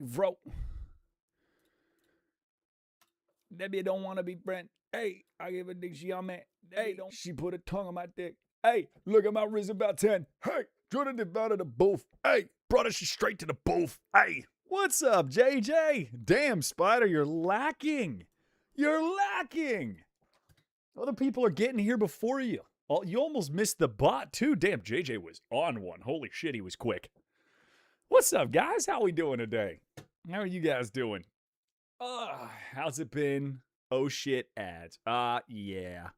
bro. That bitch don't want to be friend. Hey, I give a dick, she on man. Hey, don't. She put a tongue on my dick. Hey, look at my wrist about 10. Hey, Jordan divided the booth. Hey, brought her straight to the booth. Hey. What's up, JJ? Damn, Spider, you're lacking. You're lacking. Other people are getting here before you. Oh, you almost missed the bot, too. Damn, JJ was on one. Holy shit, he was quick. What's up, guys? How we doing today? How are you guys doing? How's it been? Oh, shit, ads. Yeah.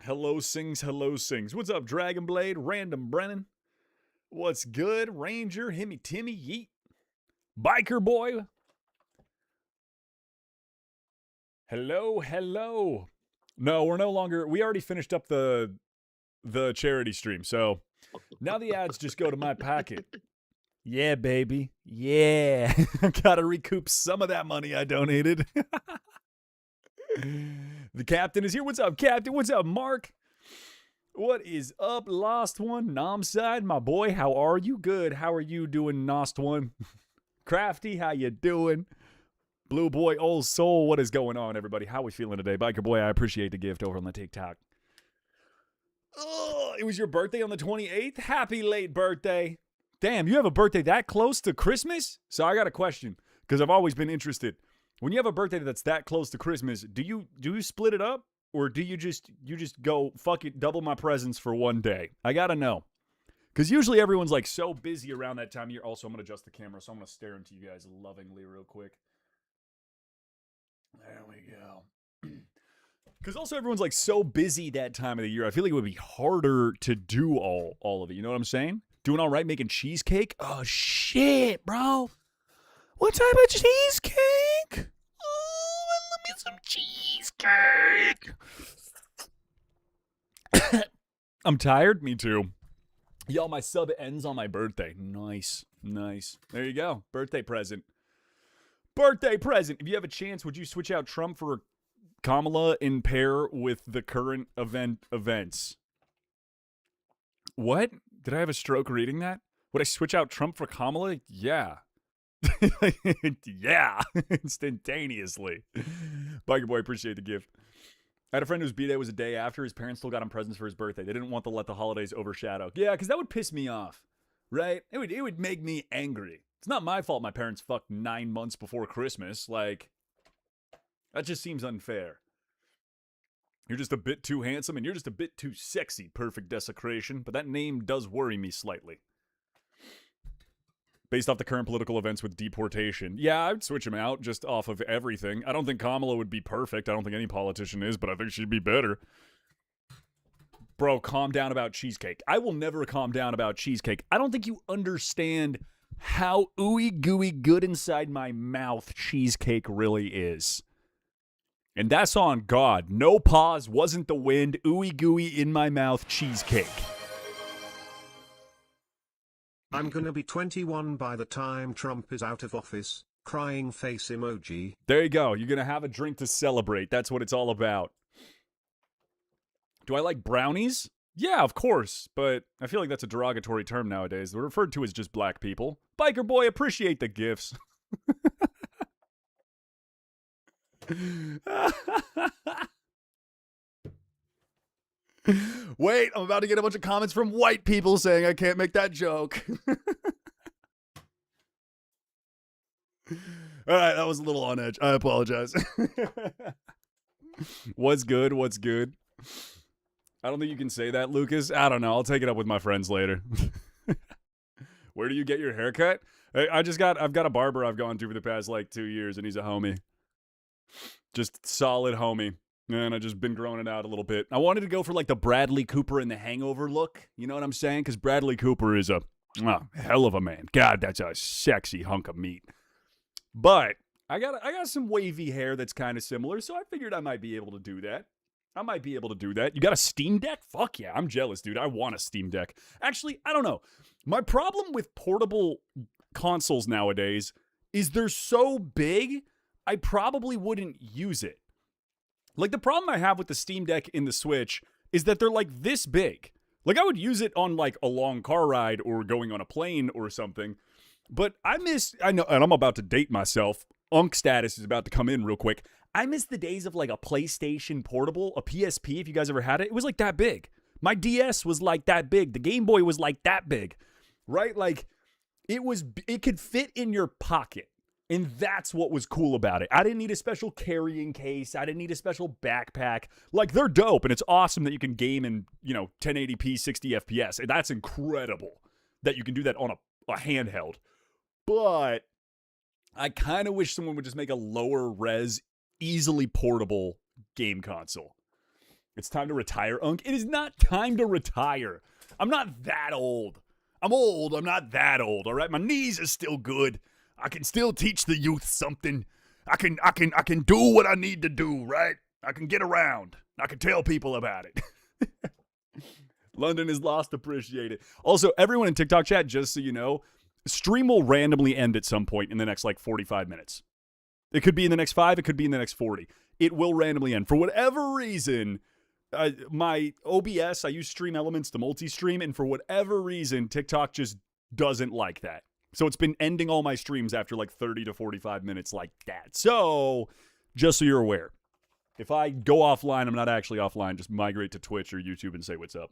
Hello, sings. What's up, Dragonblade? Random Brennan. What's good? Ranger, Himmy Timmy, yeet. Biker boy. Hello. No, we're no longer, we already finished up the charity stream, so now the ads just go to my pocket. Yeah, baby. Yeah. Gotta recoup some of that money I donated. The captain is here. What's up, Captain? What's up, Mark? What is up, Lost One? Nomside, my boy, how are you? Good. How are you doing, Lost One? Crafty, how you doing? Blue Boy, Old Soul, what is going on, everybody? How we feeling today? Biker Boy, I appreciate the gift over on the TikTok. Oh, it was your birthday on the 28th? Happy late birthday. Damn, you have a birthday that close to Christmas? So I got a question, because I've always been interested. When you have a birthday that's that close to Christmas, do you split it up? Or do you just go, fuck it, double my presents for one day? I gotta know. Because usually everyone's like so busy around that time of year. Also, I'm gonna adjust the camera, so I'm gonna stare into you guys lovingly real quick. There we go. Because also everyone's like so busy that time of the year. I feel like it would be harder to do all of it. You know what I'm saying? Doing all right making cheesecake? Oh, shit, bro. What type of cheesecake? Oh, I love me some cheesecake. I'm tired. Me too. Y'all, my sub ends on my birthday. Nice. There you go. Birthday present. If you have a chance, would you switch out Trump for Kamala in pair with the current events? What? Did I have a stroke reading that? Would I switch out Trump for Kamala? Yeah. Yeah. Instantaneously. Biker Boy, appreciate the gift. I had a friend whose B-Day was a day after. His parents still got him presents for his birthday. They didn't want to let the holidays overshadow. Yeah, because that would piss me off, right? It would make me angry. It's not my fault my parents fucked 9 months before Christmas. Like, that just seems unfair. You're just a bit too handsome and you're just a bit too sexy, Perfect Desecration. But that name does worry me slightly. Based off the current political events with deportation. Yeah, I'd switch him out just off of everything. I don't think Kamala would be perfect. I don't think any politician is, but I think she'd be better. Bro, calm down about cheesecake. I will never calm down about cheesecake. I don't think you understand how ooey gooey good inside my mouth cheesecake really is. And that's on God. No pause, wasn't the wind, ooey gooey in my mouth cheesecake. I'm gonna be 21 by the time Trump is out of office. Crying face emoji. There you go. You're gonna have a drink to celebrate. That's what it's all about. Do I like brownies? Yeah, of course. But I feel like that's a derogatory term nowadays. They're referred to as just black people. Biker Boy, appreciate the gifts. Wait, I'm about to get a bunch of comments from white people saying I can't make that joke. All right, that was a little on edge. I apologize. What's good? I don't think you can say that, Lucas. I don't know. I'll take it up with my friends later. Where do you get your haircut? I've got a barber I've gone to for the past 2 years, and he's a homie. Just solid homie. And I've just been growing it out a little bit. I wanted to go for the Bradley Cooper in The Hangover look. You know what I'm saying? Because Bradley Cooper is a hell of a man. God, that's a sexy hunk of meat. But I got some wavy hair that's kind of similar, so I figured I might be able to do that. You got a Steam Deck? Fuck yeah, I'm jealous, dude. I want a Steam Deck. Actually, I don't know. My problem with portable consoles nowadays is they're so big, I probably wouldn't use it. The problem I have with the Steam Deck in the Switch is that they're this big. I would use it on a long car ride or going on a plane or something. But I know, and I'm about to date myself. Unk status is about to come in real quick. I miss the days of like a PlayStation Portable, a PSP, if you guys ever had it. It was like that big. My DS was like that big. The Game Boy was like that big, right? Like it could fit in your pocket. And that's what was cool about it. I didn't need a special carrying case. I didn't need a special backpack. Like, they're dope, and it's awesome that you can game in, 1080p, 60 FPS. And that's incredible that you can do that on a handheld. But I kind of wish someone would just make a lower res, easily portable game console. It's time to retire, Unk. It is not time to retire. I'm not that old. I'm old. I'm not that old, all right? My knees are still good. I can still teach the youth something. I can do what I need to do, right? I can get around. I can tell people about it. London is lost, appreciate it. Also, everyone in TikTok chat, just so you know, stream will randomly end at some point in the next 45 minutes. It could be in the next 5, it could be in the next 40. It will randomly end. For whatever reason, my OBS, I use Stream Elements to multi-stream, and for whatever reason, TikTok just doesn't like that. So it's been ending all my streams after 30 to 45 minutes like that. So just so you're aware, if I go offline, I'm not actually offline. Just migrate to Twitch or YouTube and say what's up.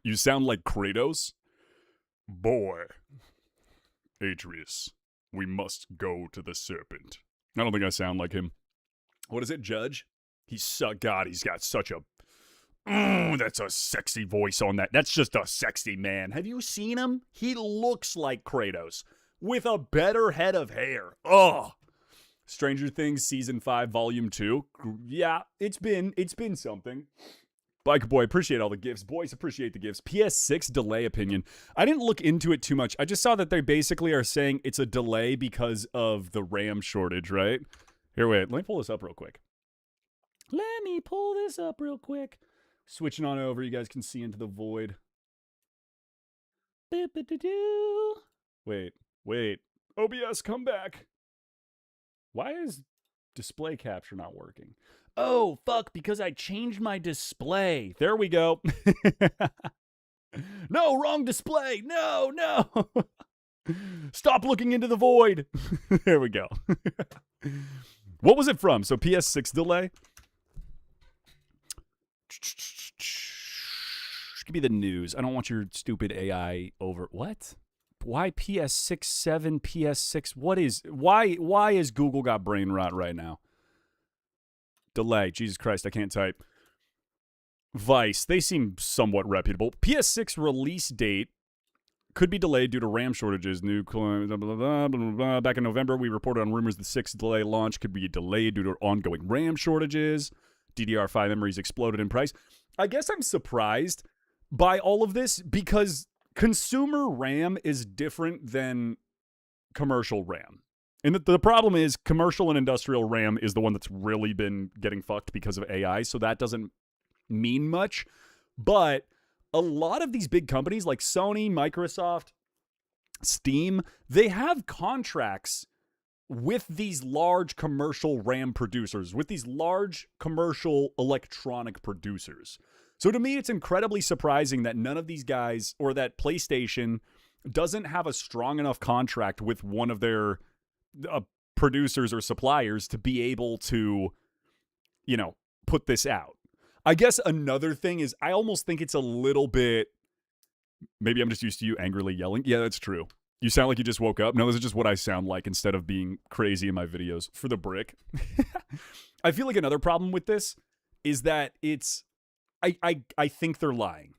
You sound like Kratos. Boy, Atreus, we must go to the serpent. I don't think I sound like him. What is it, Judge? He's got such a... that's a sexy voice on that. That's just a sexy man. Have you seen him? He looks like Kratos with a better head of hair. Oh, Stranger Things Season 5, Volume 2. Yeah, it's been something. Biker Boy, appreciate all the gifts. Boys, appreciate the gifts. PS6 delay opinion. I didn't look into it too much. I just saw that they basically are saying it's a delay because of the RAM shortage, right? Here, wait. Let me pull this up real quick. Switching on over, you guys can see into the void. Wait. OBS, come back. Why is display capture not working? Oh, fuck, because I changed my display. There we go. No, wrong display. No. Stop looking into the void. There we go. What was it from? So PS6 delay? Give me the news. I don't want your stupid AI over. What? Why PS6, 7, PS6? Why is Google got brain rot right now? Delay. Jesus Christ, I can't type. Vice. They seem somewhat reputable. PS6 release date could be delayed due to RAM shortages. Back in November, we reported on rumors the 6th delay launch could be delayed due to ongoing RAM shortages. DDR5 memories exploded in price. I guess I'm surprised by all of this because consumer RAM is different than commercial RAM. And the problem is commercial and industrial RAM is the one that's really been getting fucked because of AI, so that doesn't mean much. But a lot of these big companies like Sony, Microsoft, Steam, they have contracts with these large commercial RAM producers, with these large commercial electronic producers. So to me, it's incredibly surprising that none of these guys, or that PlayStation doesn't have a strong enough contract with one of their producers or suppliers to be able to, put this out. I guess another thing is I almost think it's a little bit, maybe I'm just used to you angrily yelling. Yeah, that's true. You sound like you just woke up. No, this is just what I sound like instead of being crazy in my videos for the brick. I feel like another problem with this is that I think they're lying.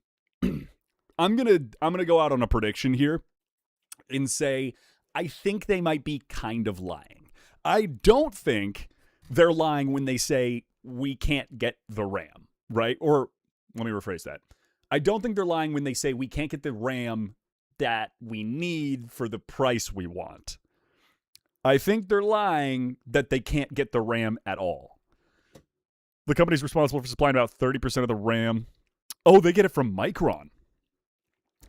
I'm gonna go out on a prediction here and say I think they might be kind of lying. I don't think they're lying when they say we can't get the RAM, right? Or let me rephrase that. I don't think they're lying when they say we can't get the RAM that we need for the price we want. I think they're lying that they can't get the RAM at all. The company's responsible for supplying about 30% of the RAM. Oh, they get it from Micron.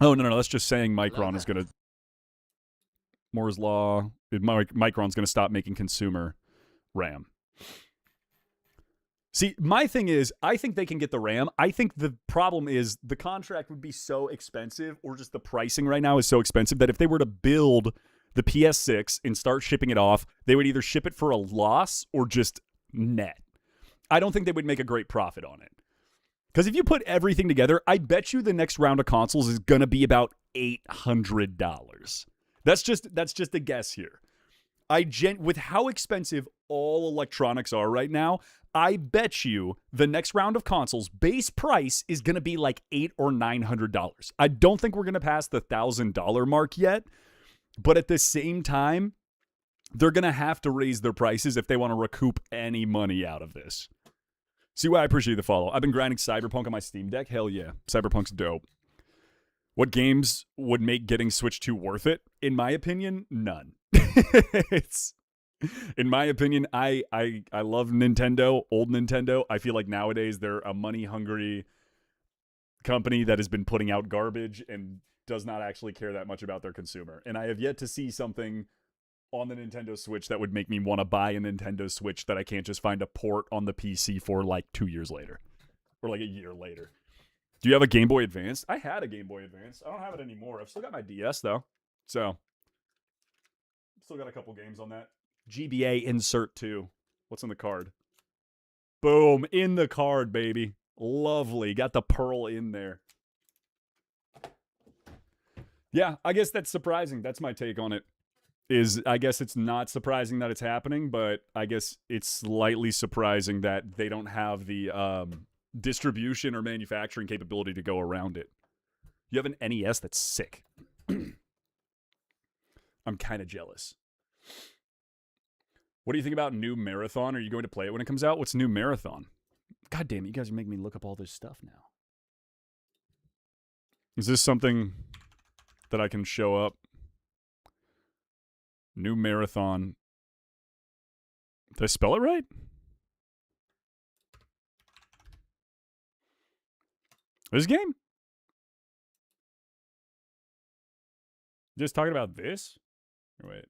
Oh, no, that's just saying Micron is going to... Moore's Law. Micron's going to stop making consumer RAM. See, my thing is, I think they can get the RAM. I think the problem is the contract would be so expensive, or just the pricing right now is so expensive that if they were to build the PS6 and start shipping it off, they would either ship it for a loss or just net. I don't think they would make a great profit on it. Because if you put everything together, I bet you the next round of consoles is going to be about $800. That's just a guess here. With how expensive all electronics are right now, I bet you the next round of consoles base price is going to be like $800 or $900. I don't think we're going to pass the $1,000 mark yet, but at the same time, they're going to have to raise their prices if they want to recoup any money out of this. See why I appreciate the follow. I've been grinding Cyberpunk on my Steam Deck. Hell yeah, Cyberpunk's dope. What games would make getting Switch 2 worth it? In my opinion, none. In my opinion, I love Nintendo, old Nintendo. I feel like nowadays they're a money-hungry company that has been putting out garbage and does not actually care that much about their consumer. And I have yet to see something on the Nintendo Switch that would make me want to buy a Nintendo Switch that I can't just find a port on the PC for like 2 years later. Or like a year later. Do you have a Game Boy Advance? I had a Game Boy Advance. I don't have it anymore. I've still got my DS though. So, still got a couple games on that. GBA Insert 2. What's on the card? Boom. In the card, baby. Lovely. Got the pearl in there. Yeah, I guess that's surprising. That's my take on it. I guess it's not surprising that it's happening, but I guess it's slightly surprising that they don't have the distribution or manufacturing capability to go around it. You have an NES that's sick. I'm kind of jealous. What do you think about New Marathon? Are you going to play it when it comes out? What's New Marathon? God damn it, you guys are making me look up all this stuff now. Is this something that I can show up? New Marathon. Did I spell it right? This game? Just talking about this? Or wait.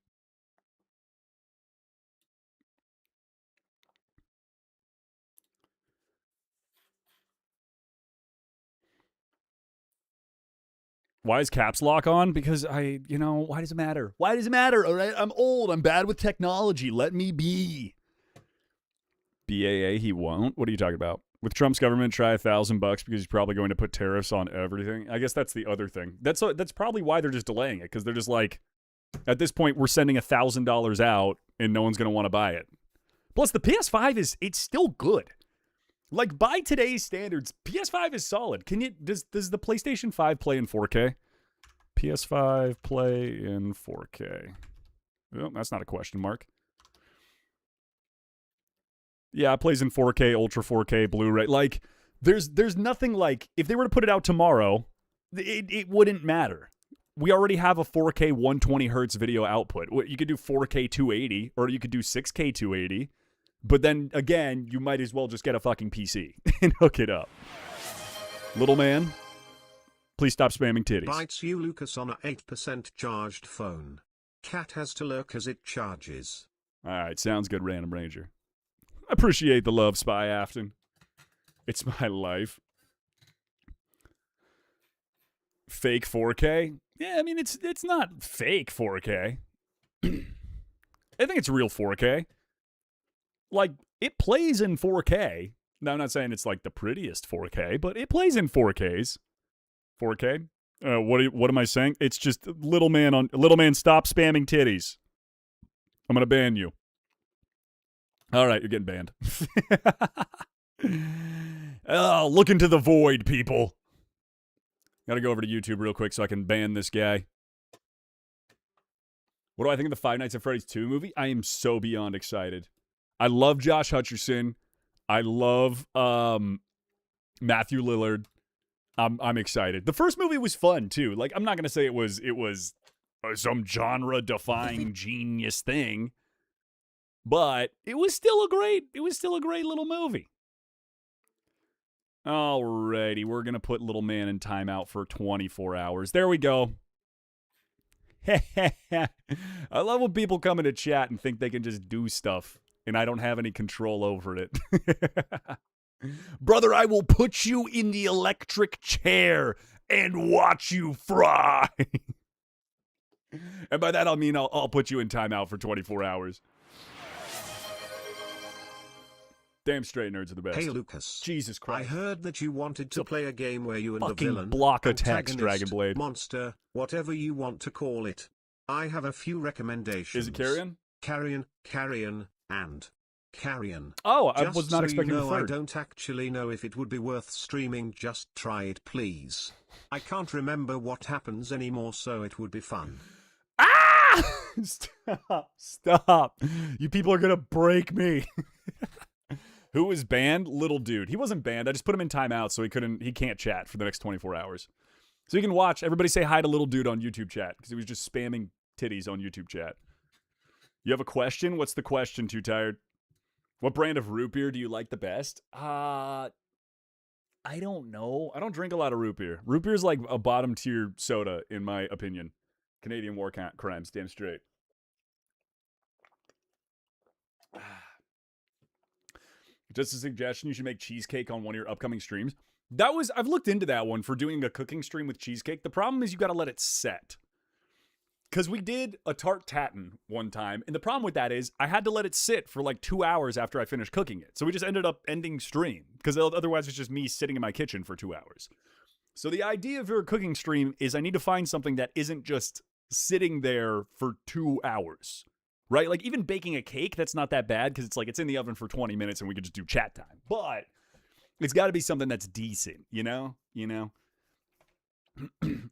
Why is caps lock on? Because why does it matter? Why does it matter? All right, I'm old. I'm bad with technology. Let me be. BAA, he won't. What are you talking about? With Trump's government, try $1,000 because he's probably going to put tariffs on everything. I guess that's the other thing. That's probably why they're just delaying it, because they're just like, at this point, we're sending $1,000 out and no one's going to want to buy it. Plus, the PS5 it's still good. Like, by today's standards, PS5 is solid. Does the PlayStation 5 play in 4K? PS5 play in 4K. Well, that's not a question mark. Yeah, it plays in 4K, Ultra 4K, Blu-ray. Like, there's nothing like, if they were to put it out tomorrow, it wouldn't matter. We already have a 4K 120 hertz video output. You could do 4K 280, or you could do 6K 280. But then, again, you might as well just get a fucking PC and hook it up. Little man, please stop spamming titties. Bites you, Lucas, on a 8% charged phone. Cat has to lurk as it charges. All right, sounds good, Random Ranger. I appreciate the love, Spy Afton. It's my life. Fake 4K? Yeah, I mean, it's not fake 4K. I think it's real 4K. Like, it plays in 4K. Now, I'm not saying it's like the prettiest 4K, but it plays in 4Ks. 4K? What am I saying? It's just little man, stop spamming titties. I'm gonna ban you. All right, you're getting banned. Oh, look into the void, people. Gotta go over to YouTube real quick so I can ban this guy. What do I think of the Five Nights at Freddy's 2 movie? I am so beyond excited. I love Josh Hutcherson. I love Matthew Lillard. I'm excited. The first movie was fun too. Like, I'm not gonna say it was some genre-defying genius thing, but it was still a great little movie. Alrighty, we're gonna put little man in timeout for 24 hours. There we go. I love when people come into chat and think they can just do stuff and I don't have any control over it. Brother, I will put you in the electric chair and watch you fry. And by that, I'll mean I'll put you in timeout for 24 hours. Damn straight nerds are the best. Hey Lucas. Jesus Christ. I heard that you wanted to play a game where you and the Fucking villain, block attacks antagonist, Dragonblade. monster, whatever you want to call it. I have a few recommendations. Is it Carrion? Carrion, and Carrion. Oh, I Just was not so expecting you the know, I third. don't actually know if it would be worth streaming. Just try it, please. I can't remember what happens anymore, so it would be fun. Ah! Stop. You people are going to break me. Who was banned? Little dude. He wasn't banned. I just put him in timeout so he can't chat for the next 24 hours. So you can watch. Everybody say hi to little dude on YouTube chat because he was just spamming titties on YouTube chat. You have a question? What's the question, Too Tired? What brand of root beer do you like the best? I don't know. I don't drink a lot of root beer. Root beer is like a bottom tier soda, in my opinion. Canadian war crimes, damn straight. Just a suggestion, you should make cheesecake on one of your upcoming streams. I've looked into that one for doing a cooking stream with cheesecake. The problem is you got to let it set. Because we did a tart tatin one time, and the problem with that is I had to let it sit for like 2 hours after I finished cooking it. So we just ended up ending stream, because otherwise it's just me sitting in my kitchen for 2 hours. So the idea of your cooking stream is I need to find something that isn't just sitting there for 2 hours. Right? Like, even baking a cake, that's not that bad because it's in the oven for 20 minutes and we could just do chat time. But it's got to be something that's decent, you know?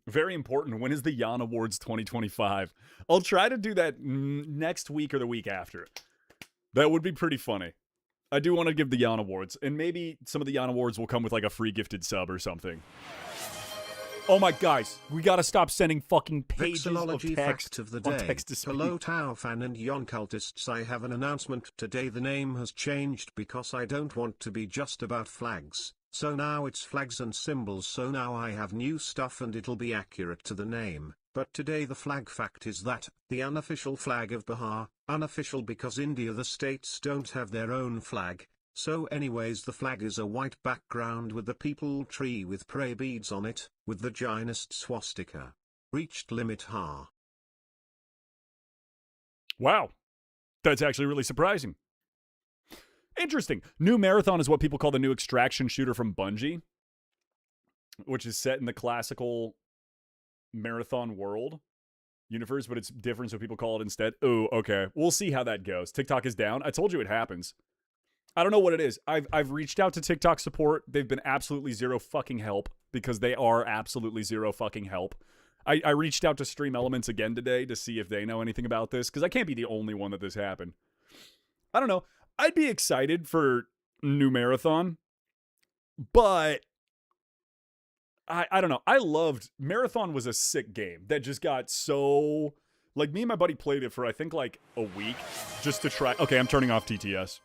Very important. When is the Yan Awards 2025? I'll try to do that next week or the week after. That would be pretty funny. I do want to give the Yan Awards, and maybe some of the Yan Awards will come with like a free gifted sub or something. Oh my guys, we gotta stop sending fucking pages Vixolology of text fact of the on day. text-to-speech. Hello Tao fan and Yon cultists, I have an announcement today. The name has changed because I don't want to be just about flags. So now it's flags and symbols, so now I have new stuff and it'll be accurate to the name. But today the flag fact is that, the unofficial flag of Bihar, unofficial because India the states don't have their own flag. So anyways, the flag is a white background with the people tree with prayer beads on it, with the Jainist swastika. Reached limit ha. Wow. That's actually really surprising. Interesting. New Marathon is what people call the new extraction shooter from Bungie, which is set in the classical Marathon world universe, but it's different, so people call it instead. Oh, okay. We'll see how that goes. TikTok is down. I told you it happens. I don't know what it is. I've reached out to TikTok support. They've been absolutely zero fucking help because they are absolutely zero fucking help. I reached out to Stream Elements again today to see if they know anything about this because I can't be the only one that this happened. I don't know. I'd be excited for New Marathon, but I don't know. I loved Marathon was a sick game that just got so like me and my buddy played it for I think like a week just to try. Okay, I'm turning off TTS.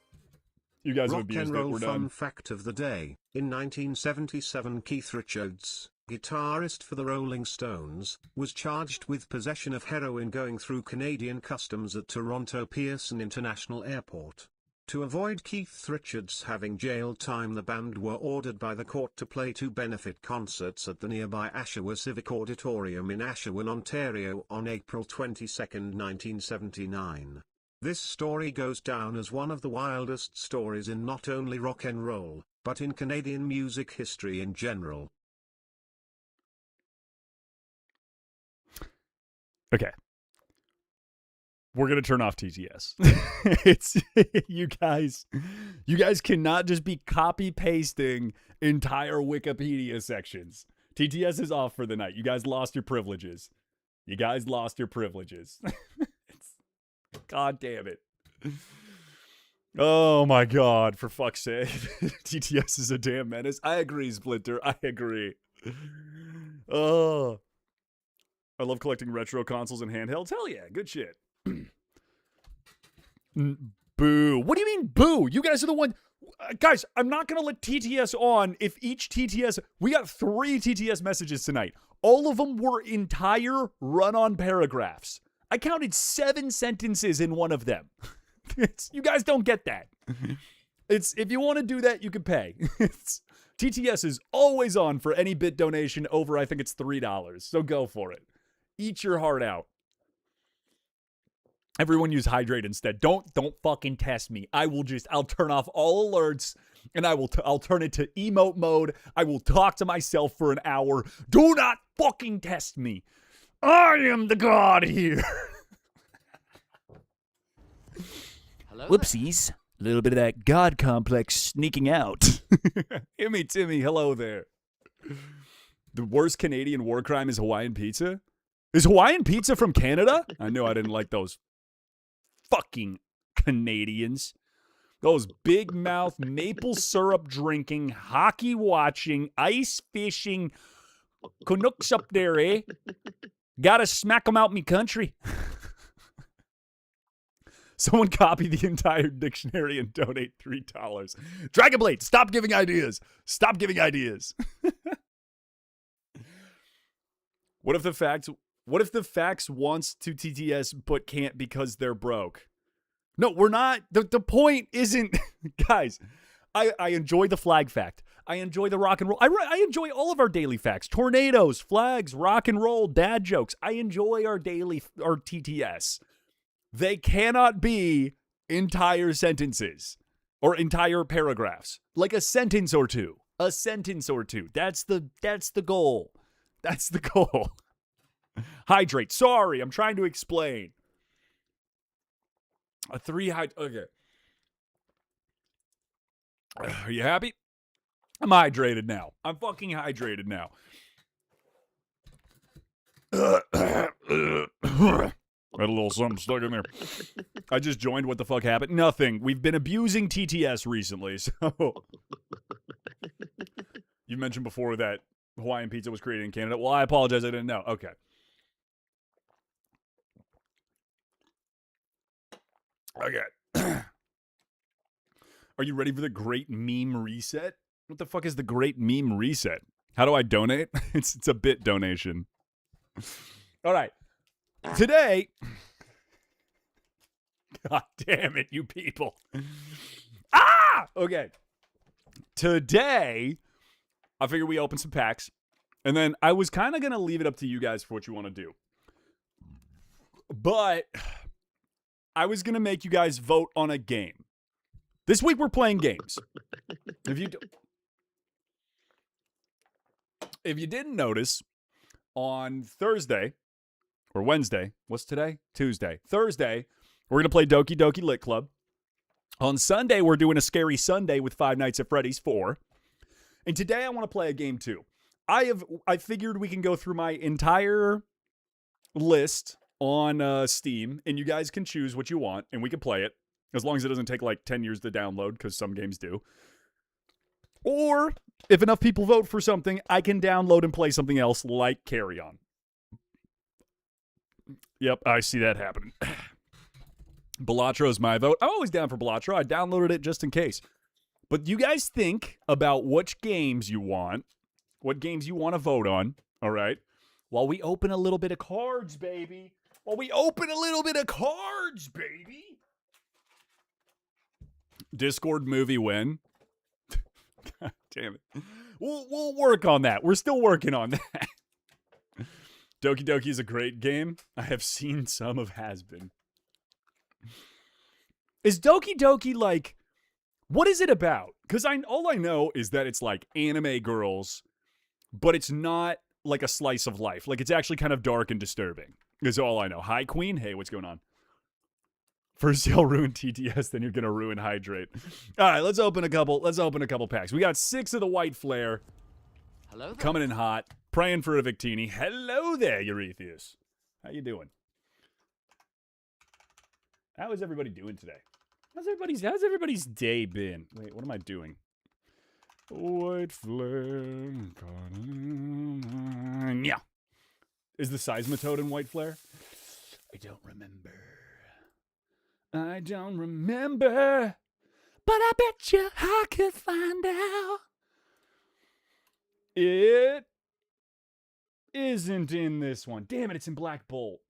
You guys have Rock abused and it. roll We're fun done. fact of the day. In 1977, Keith Richards, guitarist for the Rolling Stones, was charged with possession of heroin going through Canadian customs at Toronto Pearson International Airport. To avoid Keith Richards having jail time, the band were ordered by the court to play 2 benefit concerts at the nearby Oshawa Civic Auditorium in Oshawa, Ontario on April 22, 1979. This story goes down as one of the wildest stories in not only rock and roll, but in Canadian music history in general. Okay. We're going to turn off TTS. It's you guys cannot just be copy pasting entire Wikipedia sections. TTS is off for the night. You guys lost your privileges. God damn it. Oh my God, for fuck's sake. TTS is a damn menace. I agree, Splinter. I agree. Oh. I love collecting retro consoles and handhelds. Hell yeah, good shit. Boo. What do you mean, boo? You guys are the one. Guys, I'm not going to let TTS on if each TTS. We got 3 TTS messages tonight. All of them were entire run on paragraphs. I counted 7 sentences in one of them. You guys don't get that. It's if you want to do that, you can pay. TTS is always on for any bit donation over, I think it's $3. So go for it. Eat your heart out. Everyone use hydrate instead. Don't fucking test me. I'll turn off all alerts and I'll turn it to emote mode. I will talk to myself for an hour. Do not fucking test me. I am the god here. Hello. Whoopsies. A little bit of that god complex sneaking out. Timmy, hello there. The worst Canadian war crime is Hawaiian pizza? Is Hawaiian pizza from Canada? I knew I didn't like those fucking Canadians. Those big mouth, maple syrup drinking, hockey watching, ice fishing Canucks up there, eh? Gotta smack them out me country. Someone copy the entire dictionary and donate $3. Dragonblade, stop giving ideas. Stop giving ideas. What if the facts wants to TTS but can't because they're broke? No, we're not. The point isn't, guys, I enjoy the flag fact. I enjoy the rock and roll. I enjoy all of our daily facts. Tornadoes, flags, rock and roll, dad jokes. I enjoy our TTS. They cannot be entire sentences or entire paragraphs. Like a sentence or two. A sentence or two. That's the goal. That's the goal. Hydrate. Sorry, I'm trying to explain. Okay. Are you happy? I'm hydrated now. I'm fucking hydrated now. Had a little something stuck in there. I just joined. What the fuck happened? Nothing. We've been abusing TTS recently, so. You mentioned before that Hawaiian pizza was created in Canada. Well, I apologize. I didn't know. Okay. Okay. Are you ready for the great meme reset? What the fuck is the great meme reset? How do I donate? It's a bit donation. All right. Today, God damn it, you people. Okay. Today, I figured we open some packs, and then I was kind of going to leave it up to you guys for what you want to do. But I was going to make you guys vote on a game. This week we're playing games. If you didn't notice, on Thursday, or Wednesday. What's today? Tuesday. Thursday, we're going to play Doki Doki Lit Club. On Sunday, we're doing a Scary Sunday with Five Nights at Freddy's 4. And today, I want to play a game too. I figured we can go through my entire list on Steam, and you guys can choose what you want, and we can play it, as long as it doesn't take like 10 years to download, because some games do. Or, if enough people vote for something, I can download and play something else like Carry On. Yep, I see that happening. Balatro is my vote. I'm always down for Balatro. I downloaded it just in case. But you guys think about which games you want, what games you want to vote on, all right? While we open a little bit of cards, baby. Discord movie win. God damn it. We'll work on that. We're still working on that. Doki Doki is a great game. I have seen some of Has-Been. Is Doki Doki like, what is it about? Because all I know is that it's like anime girls, but it's not like a slice of life. Like it's actually kind of dark and disturbing. Is all I know. Hi, Queen. Hey, what's going on? First you'll ruin TTS, then you're gonna ruin Hydrate. All right, let's open a couple packs. We got 6 of the White Flare. Hello there. Coming in hot. Praying for a Victini. Hello there, Eurytheus. How you doing? How is everybody doing today? How's everybody's day been? Wait, what am I doing? White Flare. Yeah. Is the Seismitoad in White Flare? I don't remember. But I bet you I could find out. It isn't in this one. Damn it, it's in Black Bolt.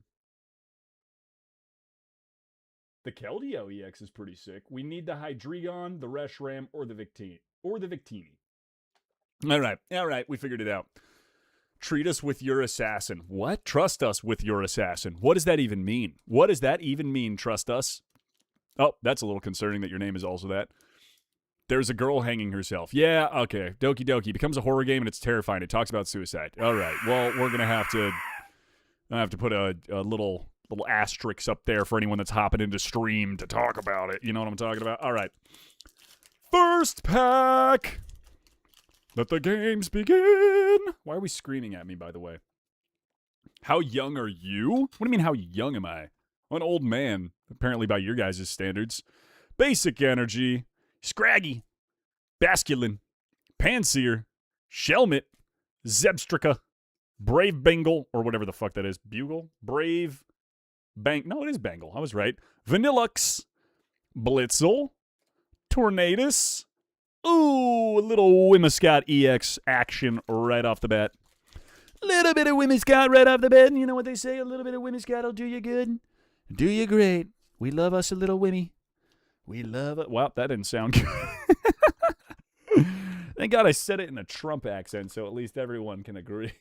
The Keldeo EX is pretty sick. We need the Hydreigon, the Reshiram, or the Victini. All right, we figured it out. Treat us with your assassin. What? Trust us with your assassin. What does that even mean? What does that even mean, trust us? Oh, that's a little concerning that your name is also that. There's a girl hanging herself. Yeah, okay. Doki Doki becomes a horror game and it's terrifying. It talks about suicide. All right. Well, we're gonna have to put a little asterisk up there for anyone that's hopping into stream to talk about it. You know what I'm talking about? All right. First pack. Let the games begin. Why are we screaming at me, by the way? How young are you? What do you mean, how young am I? I'm an old man, apparently by your guys' standards. Basic energy. Scraggy. Basculin. Panseer. Shelmet. Zebstrika. Brave Bengal, or whatever the fuck that is. Bugle? Brave. No, it is Bengal. I was right. Vanillux. Blitzel. Tornadus. Ooh, a little Whimsicott EX action right off the bat. Little bit of Whimsicott right off the bat. You know what they say? A little bit of Whimsicott will do you good. Do you great. We love us a little Wimmy. We love it. Wow, that didn't sound good. Thank God I said it in a Trump accent, so at least everyone can agree.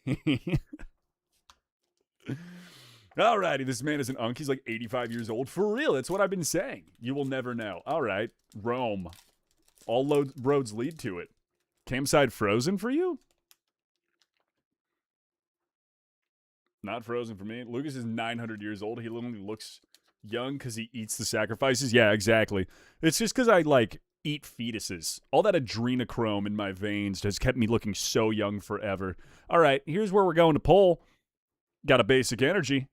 Alrighty, this man is an unk. He's like 85 years old. For real, that's what I've been saying. You will never know. All right, Rome. All roads lead to it. Campside frozen for you? Not frozen for me. Lucas is 900 years old. He literally looks young because he eats the sacrifices. Yeah, exactly. It's just because I, eat fetuses. All that adrenochrome in my veins has kept me looking so young forever. All right, here's where we're going to pull. Got a basic energy.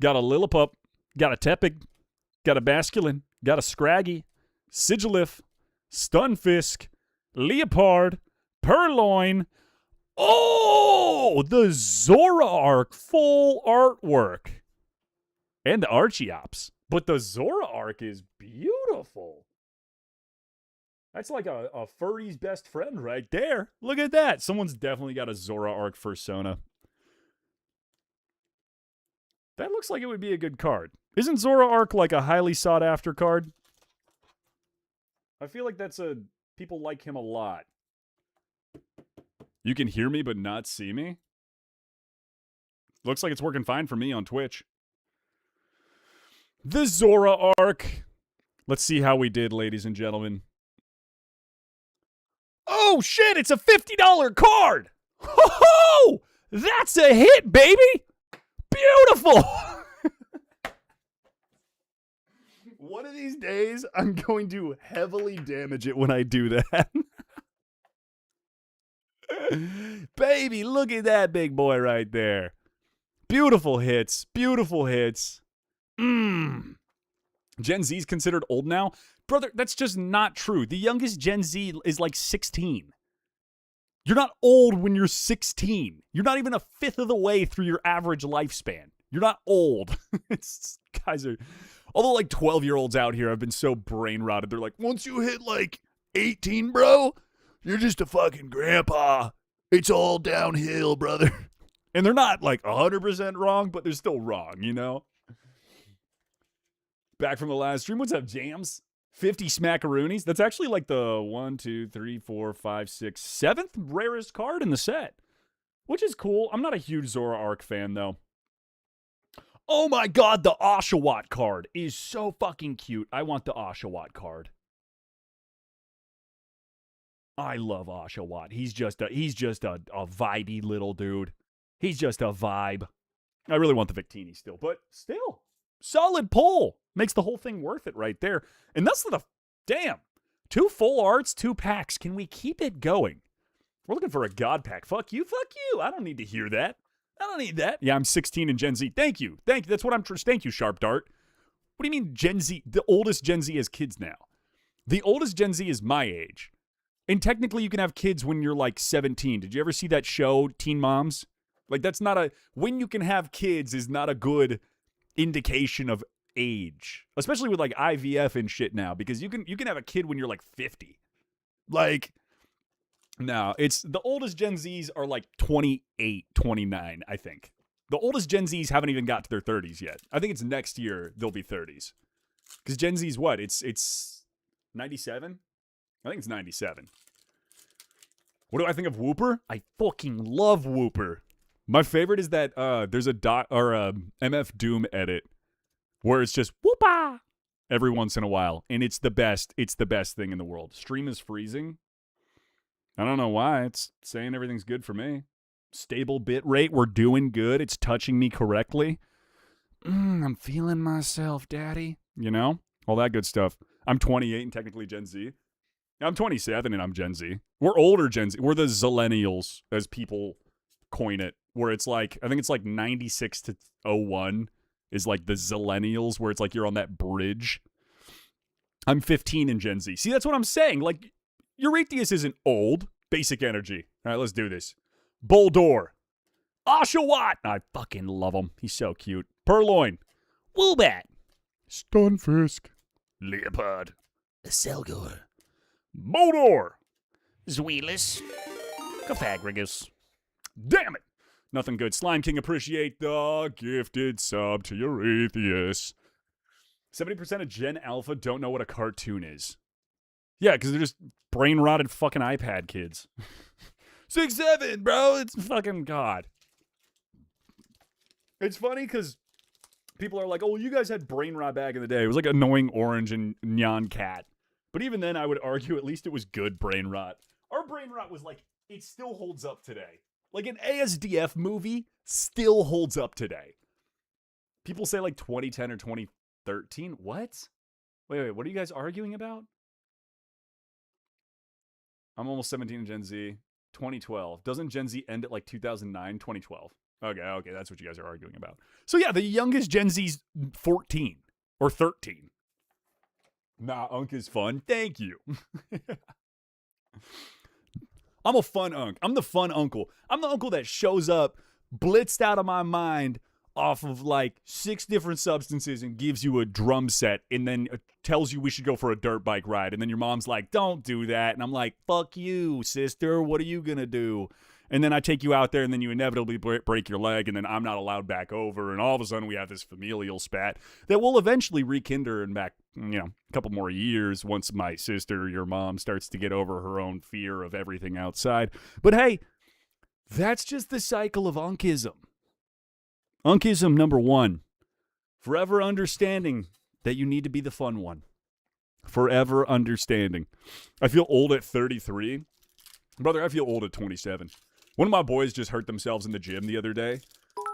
Got a Lillipup. Got a Tepig. Got a Basculin. Got a Scraggy. Sigilif. Stunfisk, Leopard, Purloin. Oh, the Zoroark full artwork. And the Archeops. But the Zoroark is beautiful. That's like a furry's best friend right there. Look at that. Someone's definitely got a Zoroark Fursona. That looks like it would be a good card. Isn't Zoroark like a highly sought after card? I feel like people like him a lot. You can hear me but not see me? Looks like it's working fine for me on Twitch. The Zoroark. Let's see how we did, ladies and gentlemen. Oh, shit, it's a $50 card! Ho-ho! That's a hit, baby! Beautiful! One of these days, I'm going to heavily damage it when I do that. Baby, look at that big boy right there. Beautiful hits. Beautiful hits. Gen Z's considered old now? Brother, that's just not true. The youngest Gen Z is like 16. You're not old when you're 16. You're not even a fifth of the way through your average lifespan. You're not old. Guys are... Although, 12-year-olds out here have been so brain rotted. They're like, once you hit, 18, bro, you're just a fucking grandpa. It's all downhill, brother. And they're not, 100% wrong, but they're still wrong, you know? Back from the last stream. What's up, Jams? 50 smackaroonies. That's actually, the 1, 2, 3, 4, 5, 6, 7th rarest card in the set. Which is cool. I'm not a huge Zoroark fan, though. Oh my god, the Oshawott card is so fucking cute. I want the Oshawott card. I love Oshawott. He's just a vibey little dude. He's just a vibe. I really want the Victini still, but still. Solid pull. Makes the whole thing worth it right there. And that's damn. 2 full arts, 2 packs. Can we keep it going? We're looking for a god pack. Fuck you. I don't need to hear that. I don't need that. Yeah, I'm 16 in Gen Z. Thank you. That's what I'm... Thank you, Sharp Dart. What do you mean Gen Z? The oldest Gen Z has kids now. The oldest Gen Z is my age. And technically you can have kids when you're 17. Did you ever see that show, Teen Moms? That's not a... When you can have kids is not a good indication of age. Especially with IVF and shit now. Because you can have a kid when you're 50. No, it's the oldest Gen Zs are 28, 29, I think. The oldest Gen Zs haven't even got to their 30s yet. I think it's next year they'll be 30s. Because Gen Z is what? It's 97? I think it's 97. What do I think of Whooper? I fucking love Whooper. My favorite is that there's a MF Doom edit where it's just whoopa every once in a while, and it's the best. It's the best thing in the world. Stream is freezing. I don't know why. It's saying everything's good for me. Stable bit rate. We're doing good. It's touching me correctly. I'm feeling myself, daddy. You know? All that good stuff. I'm 28 and technically Gen Z. I'm 27 and I'm Gen Z. We're older Gen Z. We're the Zillennials, as people coin it, where it's like, I think it's like 96 to 01 is like the Zillennials, where it's like you're on that bridge. I'm 15 in Gen Z. See, that's what I'm saying. Like, Eurytheus isn't old. Basic energy. All right, let's do this. Boldor. Oshawott. I fucking love him. He's so cute. Purloin. Woobat. Stunfisk. Leopard. Selgor. Moldor. Zweilous. Caphagrigus. Damn it. Nothing good. Slime King, appreciate the gifted sub to Eurytheus. 70% of Gen Alpha don't know what a cartoon is. Yeah, because they're just brain-rotted fucking iPad kids. 6'7", bro. It's fucking God. It's funny because people are like, oh, you guys had brain rot back in the day. It was like annoying orange and Nyan Cat. But even then, I would argue at least it was good brain rot. Our brain rot was like, it still holds up today. Like an ASDF movie still holds up today. People say like 2010 or 2013. What? Wait, what are you guys arguing about? I'm almost 17 in Gen Z. 2012. Doesn't Gen Z end at like 2009, 2012? Okay, that's what you guys are arguing about. So yeah, the youngest Gen Z's 14 or 13. Nah, Unk is fun. Thank you. I'm a fun Unk. I'm the fun uncle. I'm the uncle that shows up, blitzed out of my mind off of like 6 different substances and gives you a drum set and then tells you we should go for a dirt bike ride. And then your mom's like, don't do that. And I'm like, fuck you, sister. What are you going to do? And then I take you out there and then you inevitably break your leg and then I'm not allowed back over. And all of a sudden we have this familial spat that will eventually rekindle in back, a couple more years once my sister, your mom, starts to get over her own fear of everything outside. But hey, that's just the cycle of Unkism. Unkism number 1, forever understanding that you need to be the fun one. Forever understanding. I feel old at 33. Brother, I feel old at 27. One of my boys just hurt themselves in the gym the other day.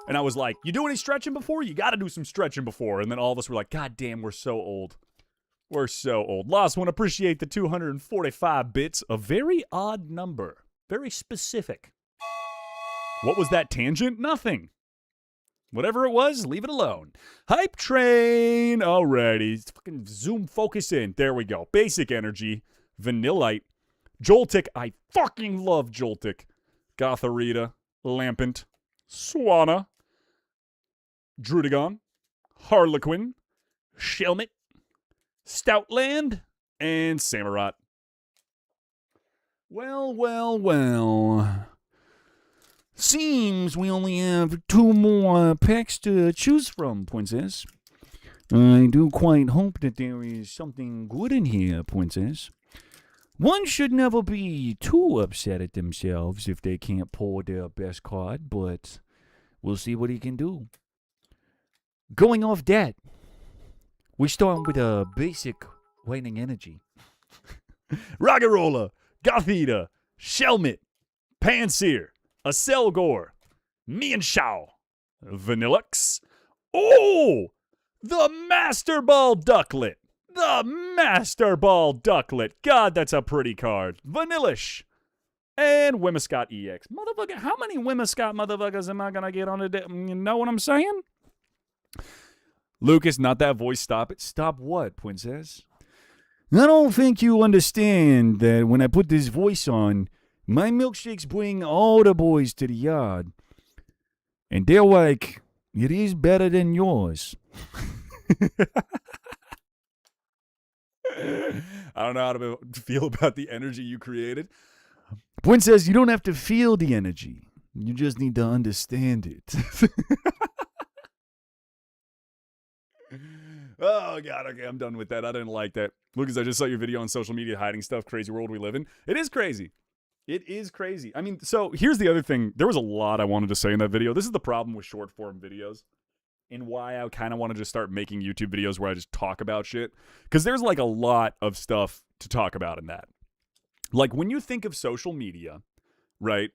And I was like, you do any stretching before? You got to do some stretching before. And then all of us were like, God damn, we're so old. We're so old. Lost one, appreciate the 245 bits. A very odd number. Very specific. What was that tangent? Nothing. Whatever it was, leave it alone. Hype train. Alrighty. Fucking zoom focus in. There we go. Basic energy. Vanillite. Joltik. I fucking love Joltik. Gotharita. Lampent. Swanna. Drudagon. Harlequin. Shelmet. Stoutland. And Samurott. Well. Seems we only have 2 more packs to choose from, Princess. I do quite hope that there is something good in here, Princess. One should never be too upset at themselves if they can't pull their best card, but we'll see what he can do. Going off that, we start with a basic lightning energy. Ragarola, Gothita, Shelmet, Panseer, Aselgor, Mienshao, Vanillux. Oh! The Master Ball Ducklet. The Master Ball Ducklet. God, that's a pretty card. Vanillish. And Whimsicott EX. Motherfucker, how many Whimsicott motherfuckers am I going to get on today? You know what I'm saying? Lucas, not that voice. Stop it. Stop what, Princess? I don't think you understand that when I put this voice on, my milkshakes bring all the boys to the yard. And they're like, it is better than yours. I don't know how to feel about the energy you created. Point says you don't have to feel the energy. You just need to understand it. Oh, God. Okay, I'm done with that. I didn't like that. Lucas, I just saw your video on social media hiding stuff. Crazy world we live in. It is crazy. It is crazy. I mean, so here's the other thing. There was a lot I wanted to say in that video. This is the problem with short form videos and why I kind of want to just start making YouTube videos where I just talk about shit. Because there's like a lot of stuff to talk about in that. Like when you think of social media, right?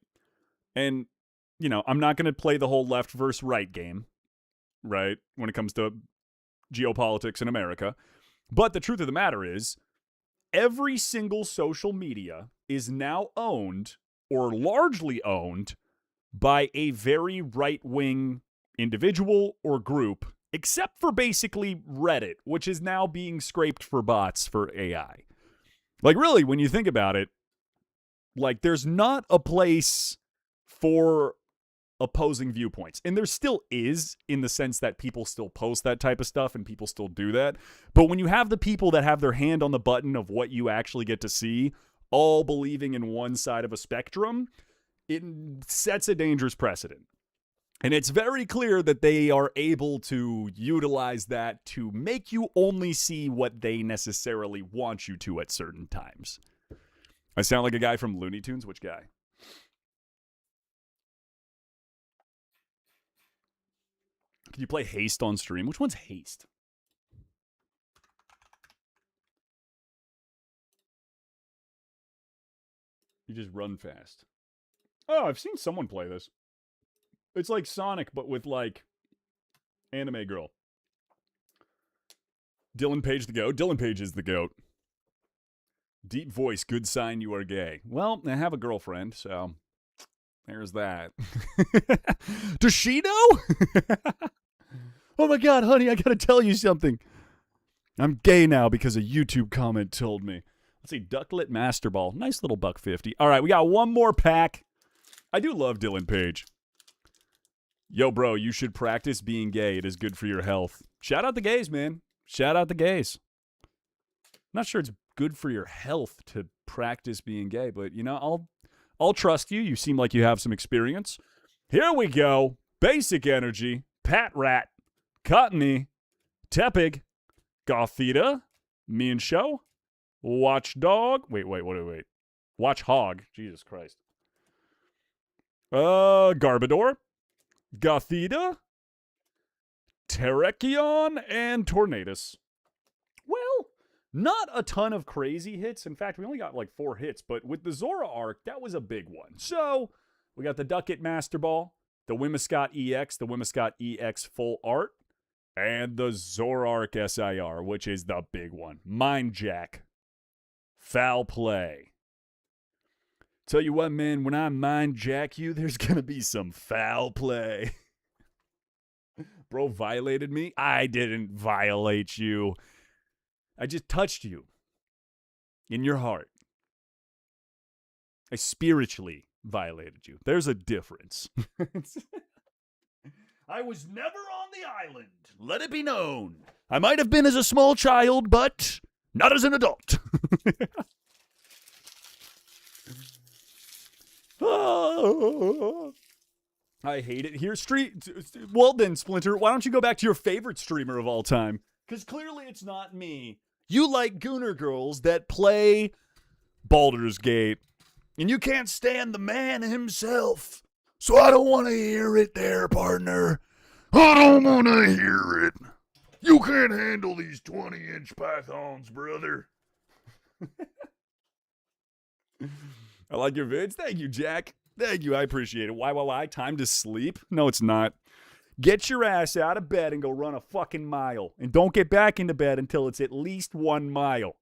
And, you know, I'm not going to play the whole left versus right game, right? When it comes to geopolitics in America. But the truth of the matter is, every single social media is now owned or largely owned by a very right-wing individual or group, except for basically Reddit, which is now being scraped for bots for AI. Like, really, when you think about it, like, there's not a place for opposing viewpoints. And there still is, in the sense that people still post that type of stuff and people still do that. But when you have the people that have their hand on the button of what you actually get to see, all believing in one side of a spectrum, it sets a dangerous precedent. And it's very clear that they are able to utilize that to make you only see what they necessarily want you to at certain times. I sound like a guy from Looney Tunes? Which guy? Can you play Haste on stream? Which one's Haste? You just run fast. Oh, I've seen someone play this. It's like Sonic, but with, like, anime girl. Dylan Page the GOAT. Dylan Page is the GOAT. Deep voice, good sign you are gay. Well, I have a girlfriend, so there's that. Does she know? Oh my God, honey, I gotta tell you something. I'm gay now because a YouTube comment told me. Let's see, Ducklet Master Ball. Nice little $1.50. All right, we got one more pack. I do love Dylan Page. Yo, bro, you should practice being gay. It is good for your health. Shout out the gays, man. Shout out the gays. I'm not sure it's good for your health to practice being gay, but, you know, I'll trust you. You seem like you have some experience. Here we go. Basic Energy, Pat Rat, Cottony, Tepig, Gothita, Me and Show, Watchdog. Wait. Watch Hog. Jesus Christ. Garbodor, Gothita, Terrakion, and Tornadus. Well, not a ton of crazy hits. In fact, we only got like 4 hits, but with the Zoroark, that was a big one. So, we got the Duckett Master Ball, the Whimsicott EX, the Whimsicott EX Full Art, and the Zoroark SIR, which is the big one. Mind Jack. Foul play. Tell you what, man, when I mind jack you, there's going to be some foul play. Bro violated me? I didn't violate you. I just touched you. In your heart. I spiritually violated you. There's a difference. I was never on the island. Let it be known. I might have been as a small child, but not as an adult. I hate it here. Well then, Splinter, why don't you go back to your favorite streamer of all time? Because clearly it's not me. You like Gooner girls that play Baldur's Gate. And you can't stand the man himself. So I don't want to hear it there, partner. I don't want to hear it. You can't handle these 20-inch pythons, brother. I like your vids. Thank you, Jack. Thank you. I appreciate it. Why? Time to sleep? No, it's not. Get your ass out of bed and go run a fucking mile. And don't get back into bed until it's at least 1 mile.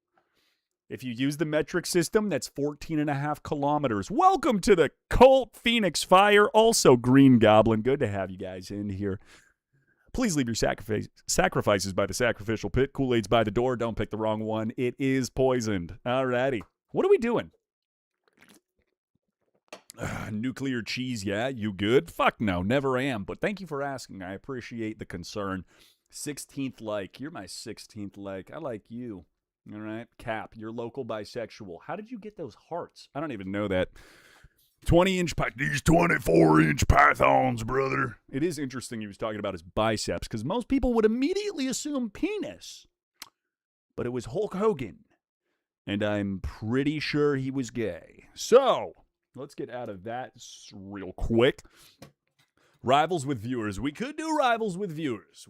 If you use the metric system, that's 14.5 kilometers. Welcome to the Colt Phoenix Fire. Also, Green Goblin. Good to have you guys in here. Please leave your sacrifices by the sacrificial pit. Kool-Aid's by the door. Don't pick the wrong one. It is poisoned. Alrighty. What are we doing? Nuclear cheese, yeah? You good? Fuck no, never am. But thank you for asking. I appreciate the concern. 16th like. You're my 16th like. I like you. All right? Cap, you're local bisexual. How did you get those hearts? I don't even know that. 20-inch these 24-inch pythons, brother. It is interesting he was talking about his biceps because most people would immediately assume penis. But it was Hulk Hogan. And I'm pretty sure he was gay. So, let's get out of that real quick. Rivals with viewers. We could do rivals with viewers.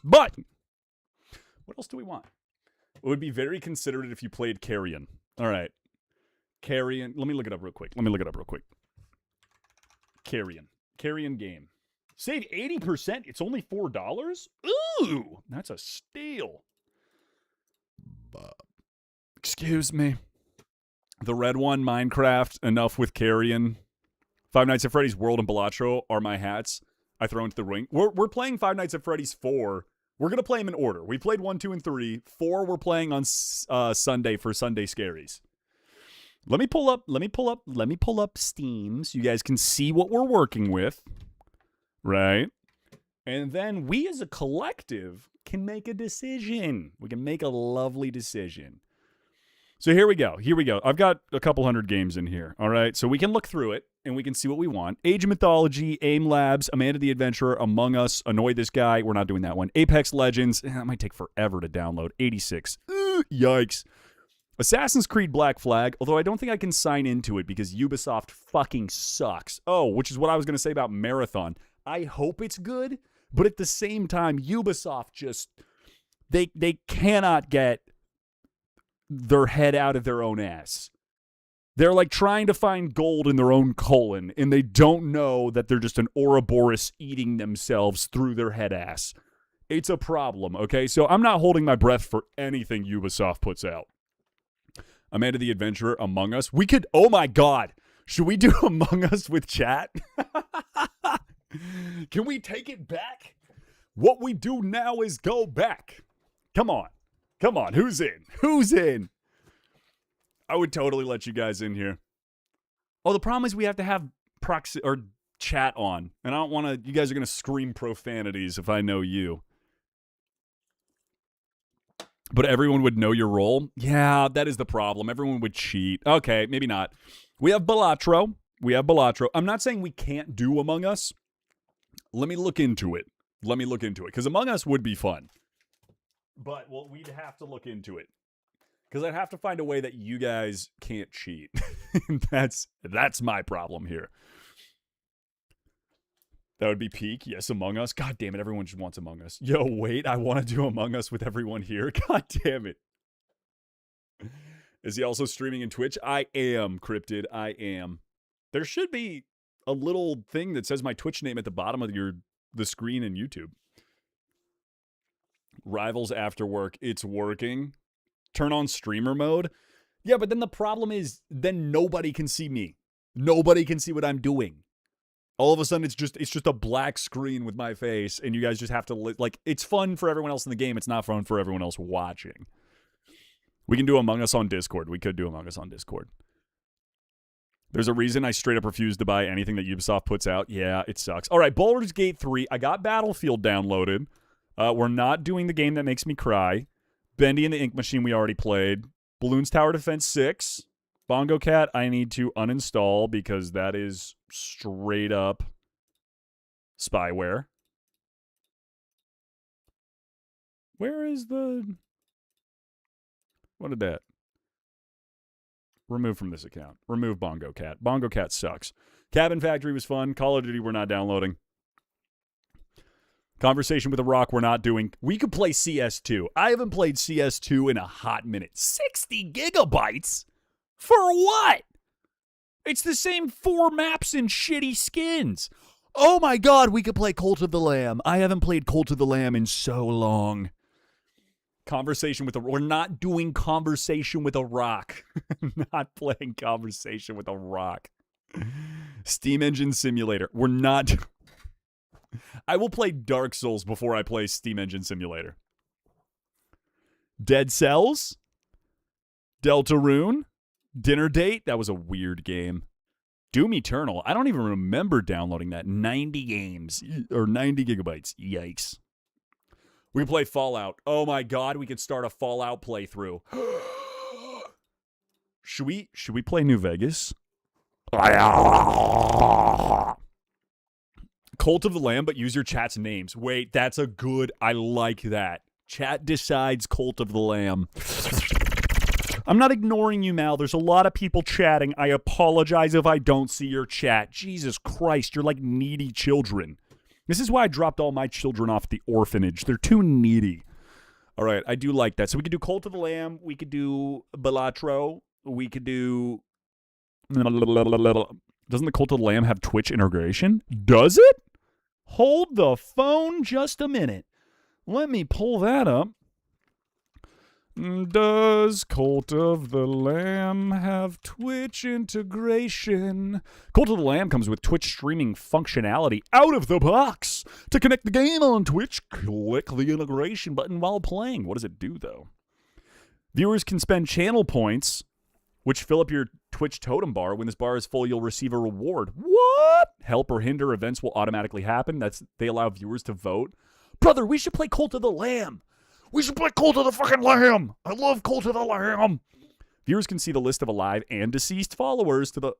But, what else do we want? It would be very considerate if you played Carrion. All right. Carrion. Let me look it up real quick. Carrion game. Save 80%. It's only $4? Ooh, that's a steal. Excuse me. The red one, Minecraft, enough with Carrion. Five Nights at Freddy's World and Balatro are my hats I throw into the ring. We're playing Five Nights at Freddy's 4. We're going to play them in order. We played 1, 2, and 3. 4 we're playing on Sunday for Sunday Scaries. Let me pull up Steam so you guys can see what we're working with. Right? And then we as a collective can make a decision. We can make a lovely decision. So here we go. I've got a couple hundred games in here. All right. So we can look through it and we can see what we want. Age of Mythology, AIM Labs, Amanda the Adventurer, Among Us, Annoy This Guy. We're not doing that one. Apex Legends. That might take forever to download. 86. Yikes. Assassin's Creed Black Flag, although I don't think I can sign into it because Ubisoft fucking sucks. Oh, which is what I was going to say about Marathon. I hope it's good, but at the same time, Ubisoft just, they cannot get their head out of their own ass. They're like trying to find gold in their own colon, and they don't know that they're just an Ouroboros eating themselves through their head ass. It's a problem, okay? So I'm not holding my breath for anything Ubisoft puts out. Amanda the Adventurer, Among Us. We could, oh my God, should we do Among Us with chat? Can we take it back? What we do now is go back. Come on. Who's in? I would totally let you guys in here. Oh, the problem is we have to have proxy or chat on. And I don't want to, you guys are going to scream profanities if I know you. But everyone would know your role? Yeah, that is the problem. Everyone would cheat. Okay, maybe not. We have Balatro. I'm not saying we can't do Among Us. Let me look into it. Because Among Us would be fun. But, well, we'd have to look into it. Because I'd have to find a way that you guys can't cheat. That's my problem here. That would be peak. Yes, Among Us. God damn it, everyone just wants Among Us. Yo, wait, I want to do Among Us with everyone here. God damn it. Is he also streaming in Twitch? I am, Cryptid. I am. There should be a little thing that says my Twitch name at the bottom of the screen in YouTube. Rivals After Work. It's working. Turn on streamer mode. Yeah, but then the problem is then nobody can see me. Nobody can see what I'm doing. All of a sudden, it's just a black screen with my face, and you guys just have to, like, it's fun for everyone else in the game. It's not fun for everyone else watching. We can do Among Us on Discord. We could do Among Us on Discord. There's a reason I straight up refuse to buy anything that Ubisoft puts out. Yeah, it sucks. All right, Baldur's Gate 3. I got Battlefield downloaded. We're not doing the game that makes me cry. Bendy and the Ink Machine we already played. Balloons Tower Defense 6. Bongo Cat I need to uninstall because that is straight up spyware. Where is the... What did that? Remove from this account. Remove Bongo Cat. Bongo Cat sucks. Cabin Factory was fun. Call of Duty we're not downloading. Conversation with a Rock we're not doing. We could play CS2. I haven't played CS2 in a hot minute. 60 gigabytes? For what? It's the same 4 maps and shitty skins. Oh my God, we could play Cult of the Lamb. I haven't played Cult of the Lamb in so long. Conversation with a... We're not doing Conversation with a Rock. Not playing Conversation with a Rock. Steam Engine Simulator. We're not... I will play Dark Souls before I play Steam Engine Simulator. Dead Cells? Deltarune? Dinner Date? That was a weird game. Doom Eternal. I don't even remember downloading that. 90 games. Or 90 gigabytes. Yikes. We can play Fallout. Oh my God, we could start a Fallout playthrough. Should we play New Vegas? Cult of the Lamb, but use your chat's names. Wait, that's a good. I like that. Chat decides Cult of the Lamb. I'm not ignoring you, Mal. There's a lot of people chatting. I apologize if I don't see your chat. Jesus Christ, you're like needy children. This is why I dropped all my children off at the orphanage. They're too needy. All right, I do like that. So we could do Cult of the Lamb. We could do Balatro. We could do... Doesn't the Cult of the Lamb have Twitch integration? Does it? Hold the phone just a minute. Let me pull that up. Does Cult of the Lamb have Twitch integration? Cult of the Lamb comes with Twitch streaming functionality out of the box. To connect the game on Twitch, click the integration button while playing. What does it do, though? Viewers can spend channel points, which fill up your Twitch totem bar. When this bar is full, you'll receive a reward. What? Help or hinder events will automatically happen. They allow viewers to vote. Brother, we should play Cult of the Lamb. We should play Cult of the fucking Lamb. I love Cult of the Lamb. Viewers can see the list of alive and deceased followers to the...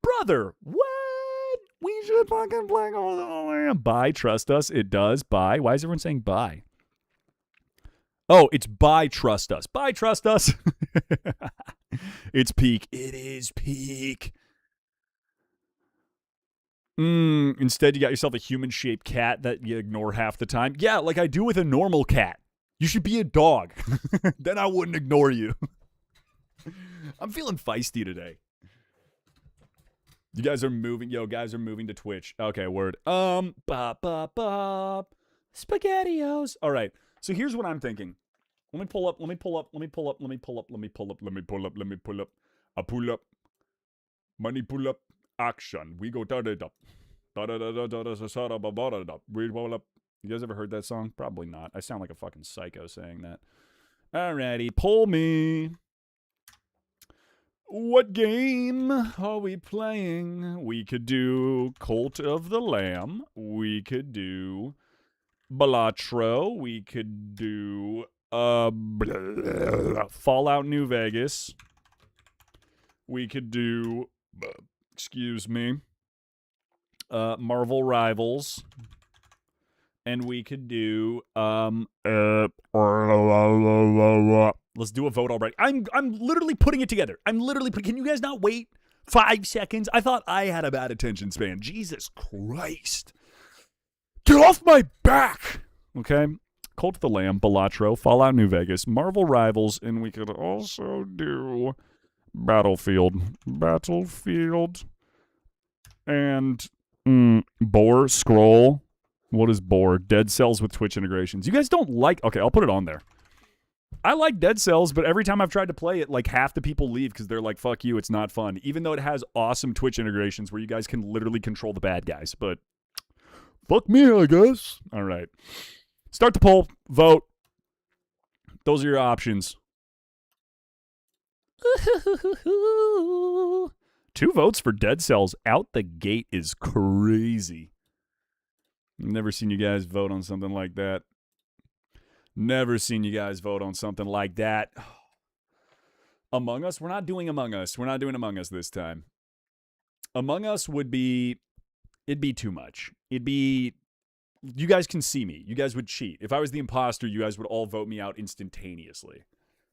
Brother, what? We should fucking play Cult of the Lamb. Buy, trust us. It does. Buy. Why is everyone saying buy? Oh, it's buy, trust us. Buy, trust us. It's peak. It is peak. Instead, you got yourself a human-shaped cat that you ignore half the time. Yeah, like I do with a normal cat. You should be a dog. Then I wouldn't ignore you. I'm feeling feisty today. You guys are moving. Yo, guys are moving to Twitch. Okay, word. SpaghettiOs. All right. So here's what I'm thinking. Let me pull up. I pull up. Money pull up. Action. We go da-da-da. We roll up. You guys ever heard that song? Probably not. I sound like a fucking psycho saying that. Alrighty, pull me. What game are we playing? We could do Cult of the Lamb. We could do Balatro. We could do Fallout New Vegas. We could do excuse me, Marvel Rivals. And we could do let's do a vote already. I'm literally putting it together. Can you guys not wait 5 seconds? I thought I had a bad attention span. Jesus Christ. Get off my back. Okay. Cult of the Lamb, Balatro, Fallout New Vegas, Marvel Rivals, and we could also do Battlefield, and Boar Scroll. What is Boar? Dead Cells with Twitch integrations. You guys don't like... Okay, I'll put it on there. I like Dead Cells, but every time I've tried to play it, like half the people leave because they're like, fuck you, it's not fun. Even though it has awesome Twitch integrations where you guys can literally control the bad guys. But fuck me, I guess. All right. Start the poll. Vote. Those are your options. 2 votes for Dead Cells out the gate is crazy. Never seen you guys vote on something like that. Never seen you guys vote on something like that. Among Us? We're not doing Among Us. We're not doing Among Us this time. Among Us would be... It'd be too much. It'd be... You guys can see me. You guys would cheat. If I was the imposter, you guys would all vote me out instantaneously.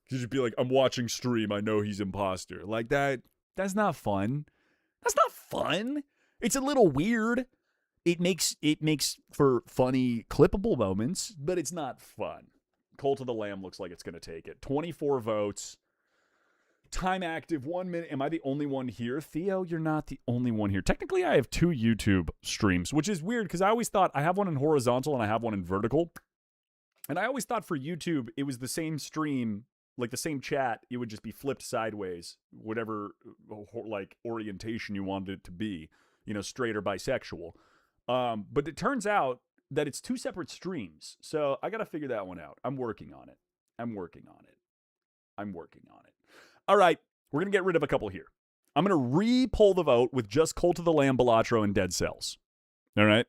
You'd just be like, I'm watching stream. I know he's imposter. Like that. That's not fun. That's not fun. It's a little weird. It makes for funny, clippable moments, but it's not fun. Cult of the Lamb looks like it's going to take it. 24 votes. Time active, 1 minute. Am I the only one here? Theo, you're not the only one here. Technically, I have 2 YouTube streams, which is weird because I always thought I have one in horizontal and I have one in vertical. And I always thought for YouTube, it was the same stream, like the same chat. It would just be flipped sideways, whatever like orientation you wanted it to be, you know, straight or bisexual. But it turns out that it's 2 separate streams. So I got to figure that one out. I'm working on it. All right. We're going to get rid of a couple here. I'm going to re-poll the vote with just Cult of the Lamb, Balatro, and Dead Cells. All right.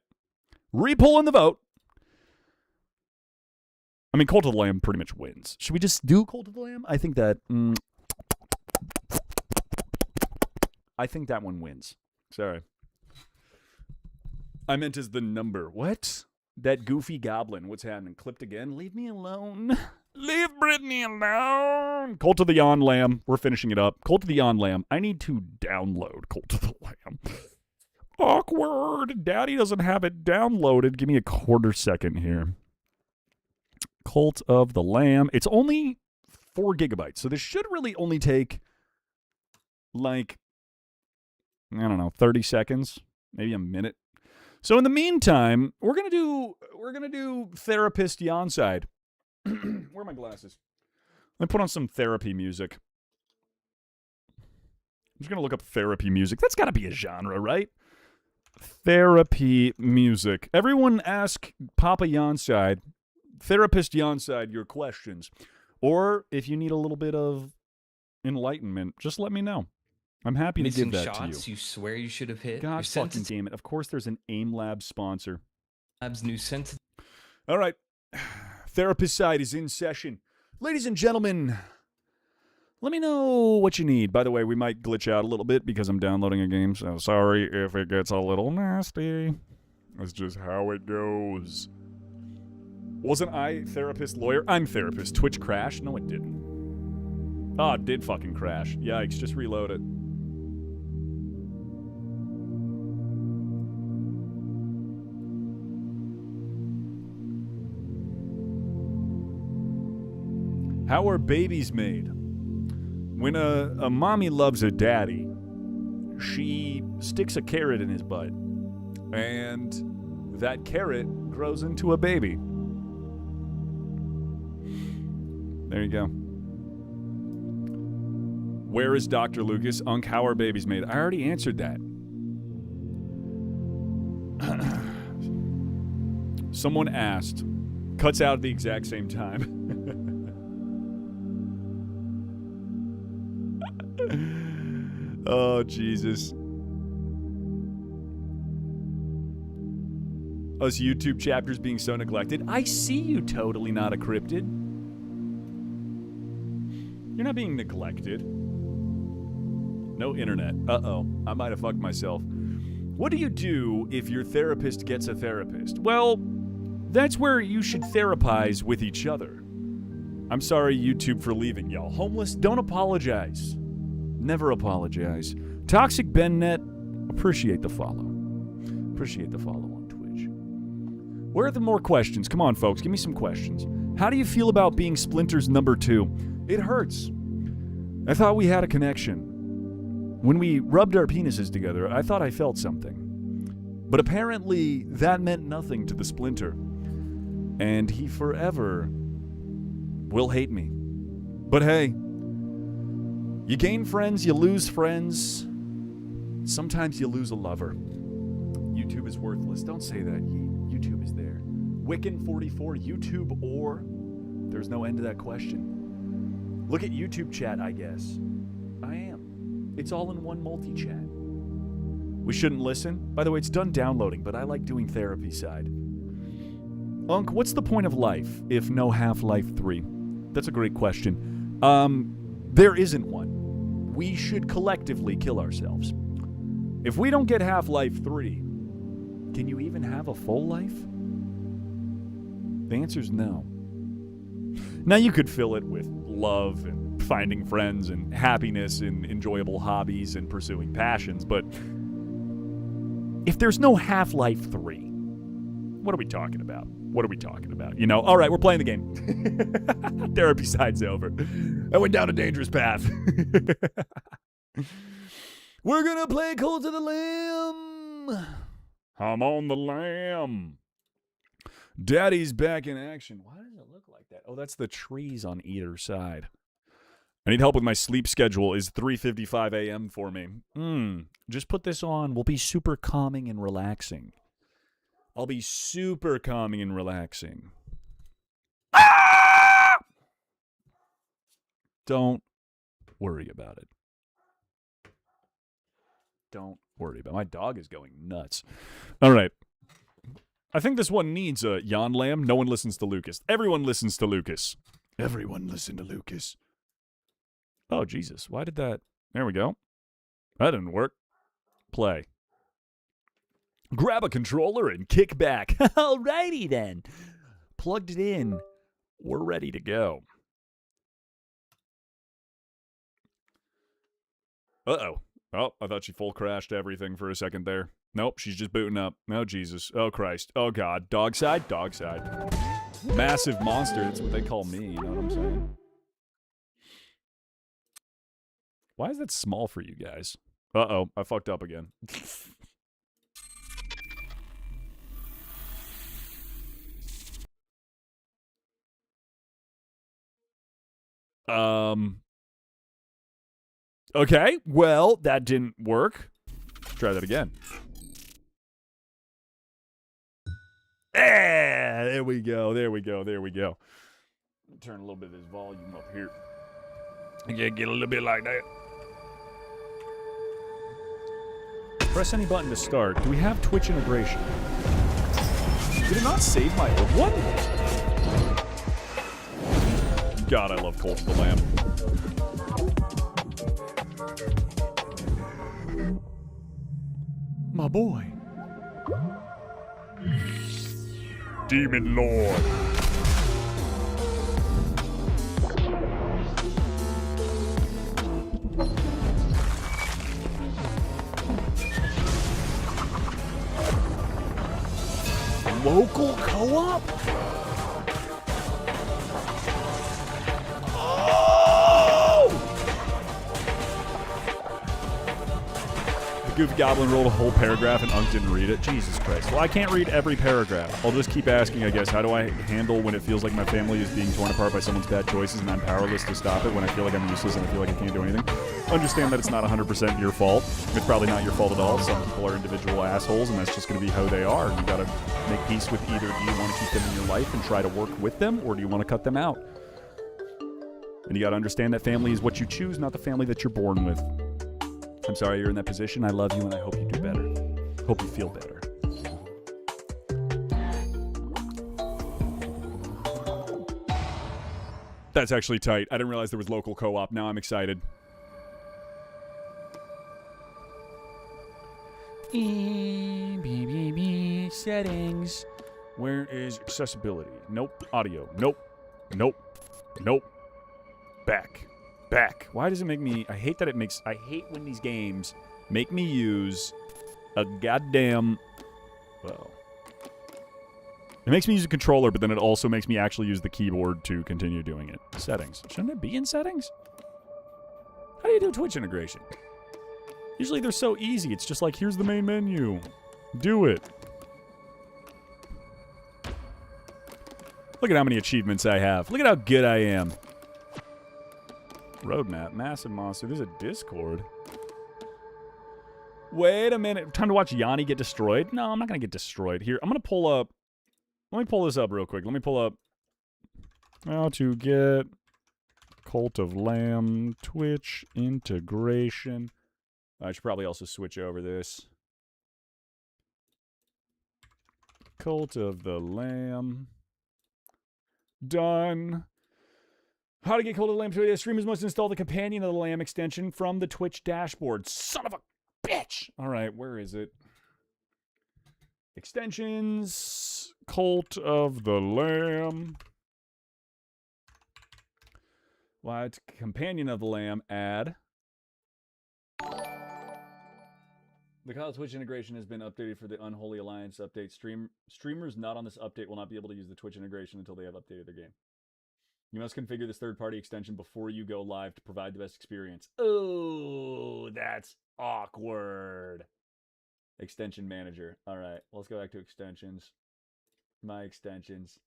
Re-polling the vote. I mean, Cult of the Lamb pretty much wins. Should we just do Cult of the Lamb? I think that... I think that one wins. Sorry. I meant as the number. What? That goofy goblin. What's happening? Clipped again? Leave me alone. Leave Brittany alone. Cult of the Yon Lamb. We're finishing it up. Cult of the Yon Lamb. I need to download Cult of the Lamb. Awkward. Daddy doesn't have it downloaded. Give me a quarter second here. Cult of the Lamb. It's only 4 gigabytes. So this should really only take like, I don't know, 30 seconds, maybe a minute. So in the meantime, we're gonna do therapist Yonside. Where are my glasses? Let me put on some therapy music. I'm just gonna look up therapy music. That's gotta be a genre, right? Therapy music. Everyone ask Papa Yonside, therapist Yonside, your questions. Or if you need a little bit of enlightenment, just let me know. I'm happy to give that shots to you. You swear you should have hit. God fucking damn it. Of course there's an AIM Labs sponsor. Labs new sense. All right. Therapist side is in session. Ladies and gentlemen, let me know what you need. By the way, we might glitch out a little bit because I'm downloading a game, so sorry if it gets a little nasty. That's just how it goes. Wasn't I therapist lawyer? I'm therapist. Twitch crashed? No, it didn't. Oh, it did fucking crash. Yikes, just reload it. How are babies made? When a mommy loves a daddy, she sticks a carrot in his butt, and that carrot grows into a baby. There you go. Where is Dr. Lucas? Unc, how are babies made? I already answered that. Someone asked. Cuts out at the exact same time. Oh, Jesus. Us YouTube chapters being so neglected. I see you, totally not a cryptid. You're not being neglected. No internet. Uh-oh. I might have fucked myself. What do you do if your therapist gets a therapist? Well, that's where you should therapize with each other. I'm sorry, YouTube, for leaving y'all homeless. Don't apologize. Never apologize. Toxic BenNet, appreciate the follow. Appreciate the follow on Twitch. Where are the more questions? Come on, folks, give me some questions. How do you feel about being Splinter's number 2? It hurts. I thought we had a connection. When we rubbed our penises together, I thought I felt something. But apparently, that meant nothing to the Splinter. And he forever will hate me. But hey, you gain friends, you lose friends. Sometimes you lose a lover. YouTube is worthless. Don't say that. YouTube is there. Wiccan44, YouTube or? There's no end to that question. Look at YouTube chat, I guess. I am. It's all in one multi-chat. We shouldn't listen. By the way, it's done downloading, but I like doing therapy side. Unc, what's the point of life if no Half-Life 3? That's a great question. There isn't one. We should collectively kill ourselves. If we don't get Half-Life 3, can you even have a full life? The answer's no. Now you could fill it with love and finding friends and happiness and enjoyable hobbies and pursuing passions, but if there's no Half-Life 3, what are we talking about? What are we talking about? You know, all right, we're playing the game. Therapy side's over. I went down a dangerous path. We're gonna play Cult of the Lamb. I'm on the lamb. Daddy's back in action. Why does it look like that? Oh, that's the trees on either side. I need help with my sleep schedule. Is 3:55 a.m. for me. Just put this on. We'll be super calming and relaxing. I'll be super calming and relaxing. Ah! Don't worry about it. Don't worry about it. My dog is going nuts. All right. I think this one needs a Yon Lamb. No one listens to Lucas. Everyone listens to Lucas. Everyone listen to Lucas. Oh, Jesus. Why did that? There we go. That didn't work. Play. Grab a controller and kick back. Alrighty then. Plugged it in. We're ready to go. Uh-oh. Oh, I thought she full crashed everything for a second there. Nope, she's just booting up. Oh, Jesus. Oh, Christ. Oh, God. Dog side? Dog side. Massive monster. That's what they call me. You know what I'm saying? Why is that small for you guys? Uh-oh. I fucked up again. Okay, well, that didn't work. Try that again. There we go, there we go, there we go. Turn a little bit of this volume up here. Yeah, get a little bit like that. Press any button to start. Do we have Twitch integration? Did it not save my old one? God, I love Cult of the Lamb. My boy. Demon Lord. Local co-op? Goofy Goblin wrote a whole paragraph and Unk didn't read it. Jesus Christ. Well, I can't read every paragraph. I'll just keep asking, I guess, how do I handle when it feels like my family is being torn apart by someone's bad choices and I'm powerless to stop it, when I feel like I'm useless and I feel like I can't do anything? Understand that it's not 100% your fault. It's probably not your fault at all. Some people are individual assholes and that's just going to be how they are. You got to make peace with either. Do you want to keep them in your life and try to work with them, or do you want to cut them out? And you got to understand that family is what you choose, not the family that you're born with. I'm sorry you're in that position. I love you and I hope you do better. Hope you feel better. That's actually tight. I didn't realize there was local co-op. Now I'm excited. Settings. Where is accessibility? Nope. Audio. Nope. Nope. Nope. Back. Why does it make me... I hate when these games make me use a goddamn... Well... It makes me use a controller, but then it also makes me actually use the keyboard to continue doing it. Settings. Shouldn't it be in settings? How do you do Twitch integration? Usually they're so easy. It's just like, here's the main menu. Do it. Look at how many achievements I have. Look at how good I am. Roadmap, massive monster. There's a Discord. Wait a minute. Time to watch Yanni get destroyed? No, I'm not going to get destroyed. Here, I'm going to pull up. Let me pull this up real quick. Let me pull up how to get Cult of Lamb Twitch integration. I should probably also switch over this. Cult of the Lamb. Done. How to get Cult of the Lamb Twitch. Streamers must install the Companion of the Lamb extension from the Twitch dashboard. Son of a bitch! Alright, where is it? Extensions. Cult of the Lamb. What? Companion of the Lamb. Add. The Call of Twitch integration has been updated for the Unholy Alliance update. Streamers not on this update will not be able to use the Twitch integration until they have updated their game. You must configure this third-party extension before you go live to provide the best experience. Oh, that's awkward. Extension manager. All right, let's go back to extensions. My extensions.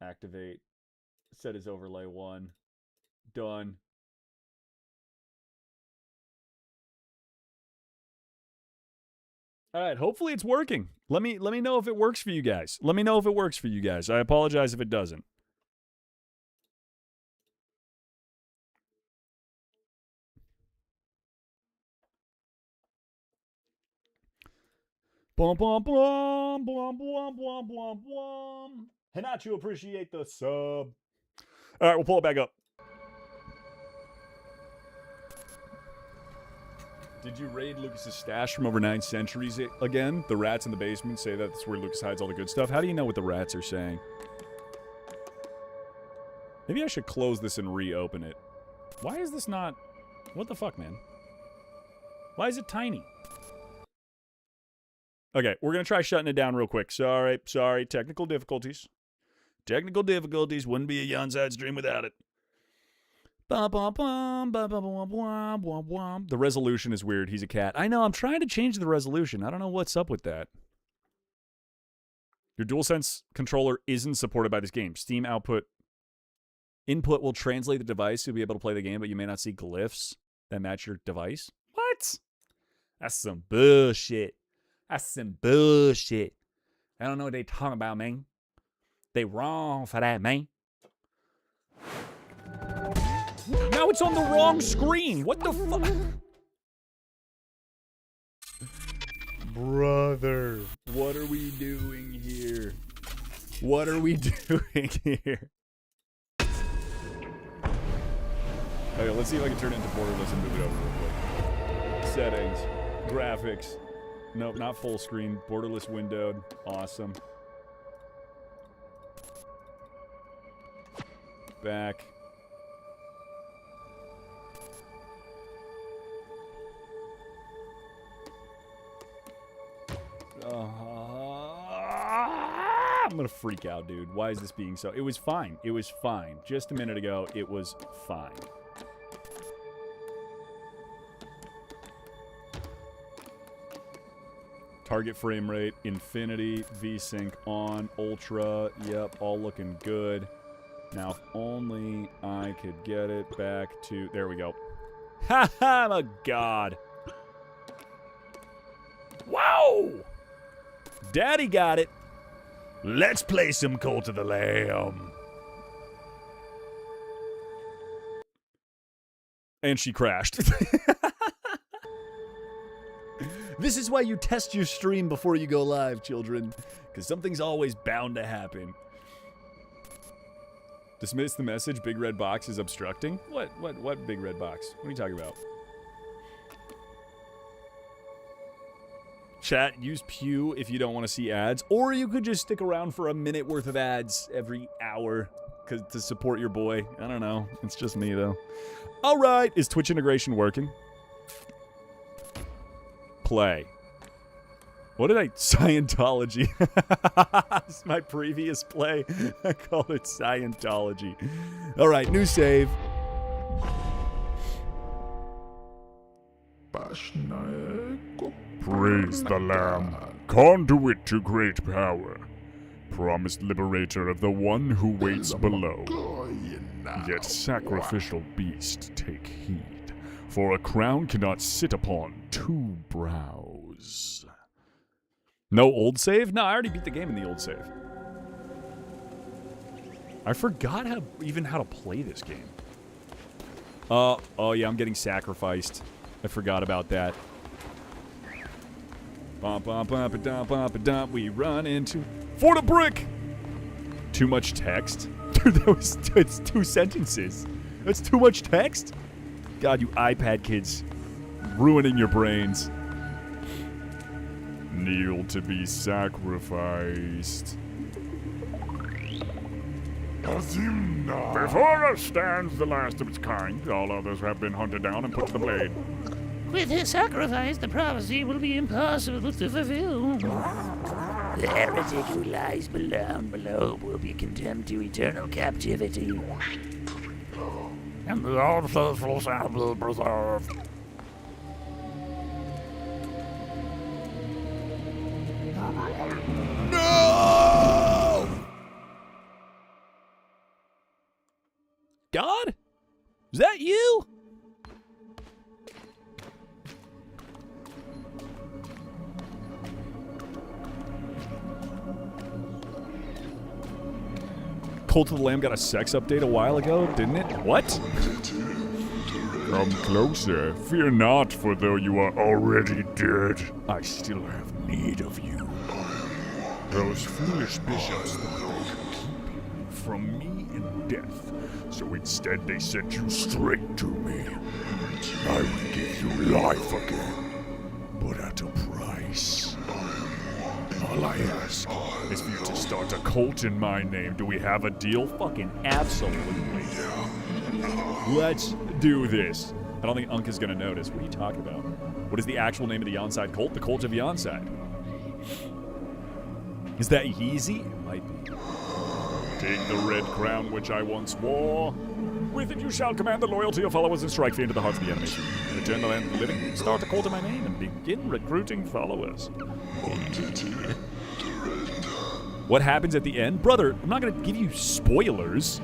Activate. Set as overlay 1. Done. All right, hopefully it's working. Let me know if it works for you guys. Let me know if it works for you guys. I apologize if it doesn't. Bum bum bum bum bum bum bum bum. Hanachu, appreciate the sub. All right, we'll pull it back up. Did you raid Lucas's stash from over 9 centuries again? The rats in the basement say that's where Lucas hides all the good stuff. How do you know what the rats are saying? Maybe I should close this and reopen it. Why is this not... What the fuck, man? Why is it tiny? Okay, we're going to try shutting it down real quick. Sorry. Technical difficulties. Technical difficulties. Wouldn't be a Yonside stream without it. The resolution is weird. He's a cat. I know, I'm trying to change the resolution. I don't know what's up with that. Your DualSense controller isn't supported by this game. Steam input will translate the device. You'll be able to play the game, but you may not see glyphs that match your device. What? That's some bullshit. That's some bullshit. I don't know what they talking about, man. They wrong for that, man. Now it's on the wrong screen. What the fuck? Brother, what are we doing here? What are we doing here? Okay, let's see if I can turn it into borderless and move it over real quick. Settings, graphics. Nope, not full screen. Borderless windowed. Awesome. Back. I'm gonna freak out, dude. Why is this being so? It was fine. It was fine. Just a minute ago, it was fine. Target frame rate, infinity, VSync on, ultra. Yep, all looking good. Now, if only I could get it back to... There we go. Ha ha! I'm a god. Wow! Daddy got it. Let's play some Cult of the Lamb. And she crashed. This is why you test your stream before you go live, children. Because something's always bound to happen. Dismiss the message, big red box is obstructing? What big red box? What are you talking about? Chat, use Pew if you don't want to see ads. Or you could just stick around for a minute worth of ads every hour to support your boy. I don't know. It's just me, though. Alright, is Twitch integration working? Play. What did I... Scientology. It's my previous play. I called it Scientology. Alright, new save. Praise the Lamb, conduit to great power, promised liberator of the one who waits below. Yet sacrificial beast, take heed, for a crown cannot sit upon two brows. No old save? No, I already beat the game in the old save. I forgot even how to play this game. Oh yeah, I'm getting sacrificed. I forgot about that. Bump, bump, bump, a dump, bump, a dump. We run into Fort a Brick. Too much text? Dude, it's 2 sentences. That's too much text? God, you iPad kids. Ruining your brains. Kneel to be sacrificed. Before us stands the last of its kind. All others have been hunted down and put to the blade. With his sacrifice, the prophecy will be impossible to fulfill. The heretic who lies below will be condemned to eternal captivity. And the unfaithful shall be preserved. No! God? Is that you? Cult of the Lamb got a sex update a while ago, didn't it? What? Come closer. Fear not, for though you are already dead, I still have need of you. Those foolish bishops thought they could keep you from me. and death. So instead they sent you straight to me. I would give you life again, but at a price. All I ask is for you to start a cult in my name. Do we have a deal? Fucking absolutely. Let's do this. I don't think Unk is gonna notice. What are you talking about? What is the actual name of the Yonside cult? The Cult of Yonside. Is that easy? It might be. Take the red crown which I once wore. With it you shall command the loyalty of followers and strike fear into the hearts of the enemies. Return the land of the living, start a cult in my name, and begin recruiting followers. What happens at the end? Brother, I'm not gonna give you spoilers.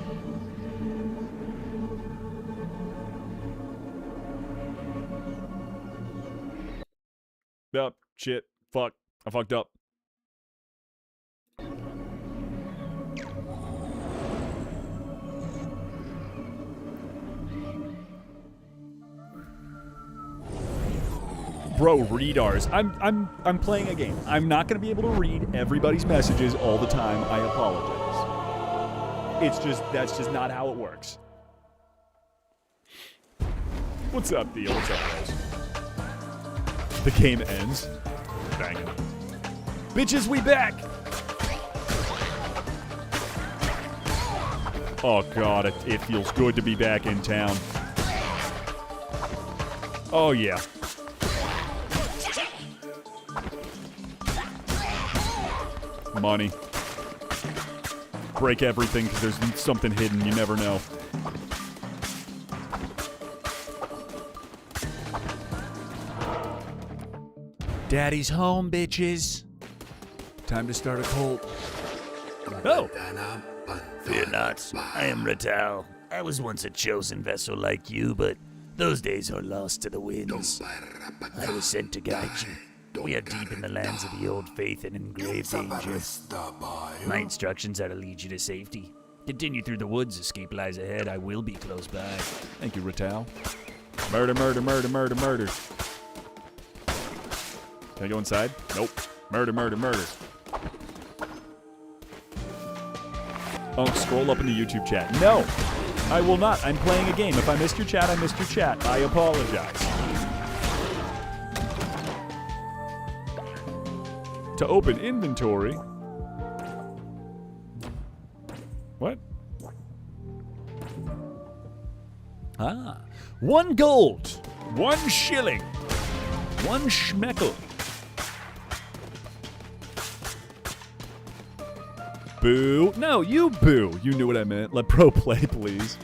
Yup, shit, fuck, I fucked up. Bro, read ours. I'm playing a game. I'm not gonna be able to read everybody's messages all the time. I apologize. That's just not how it works. What's up, Theo? What's up, guys? The game ends. Bang it. Bitches, we back! Oh god, it feels good to be back in town. Oh yeah. Money. Break everything because there's something hidden, you never know. Daddy's home, bitches. Time to start a cult. Oh! Fear not, I am Ratal. I was once a chosen vessel like you, but those days are lost to the winds. I was sent to guide you. We are deep in the lands of the old faith and in grave danger. My instructions are to lead you to safety. Continue through the woods, escape lies ahead, I will be close by. Thank you, Ratal. Murder, murder, murder, murder, murder. Can I go inside? Nope. Murder, murder, murder. Oh, scroll up in the YouTube chat. No, I will not. I'm playing a game. If I missed your chat, I missed your chat. I apologize. To open inventory. What? Ah. 1 gold. 1 shilling. 1 schmeckel. Boo. No, you boo. You knew what I meant. Let pro play, please.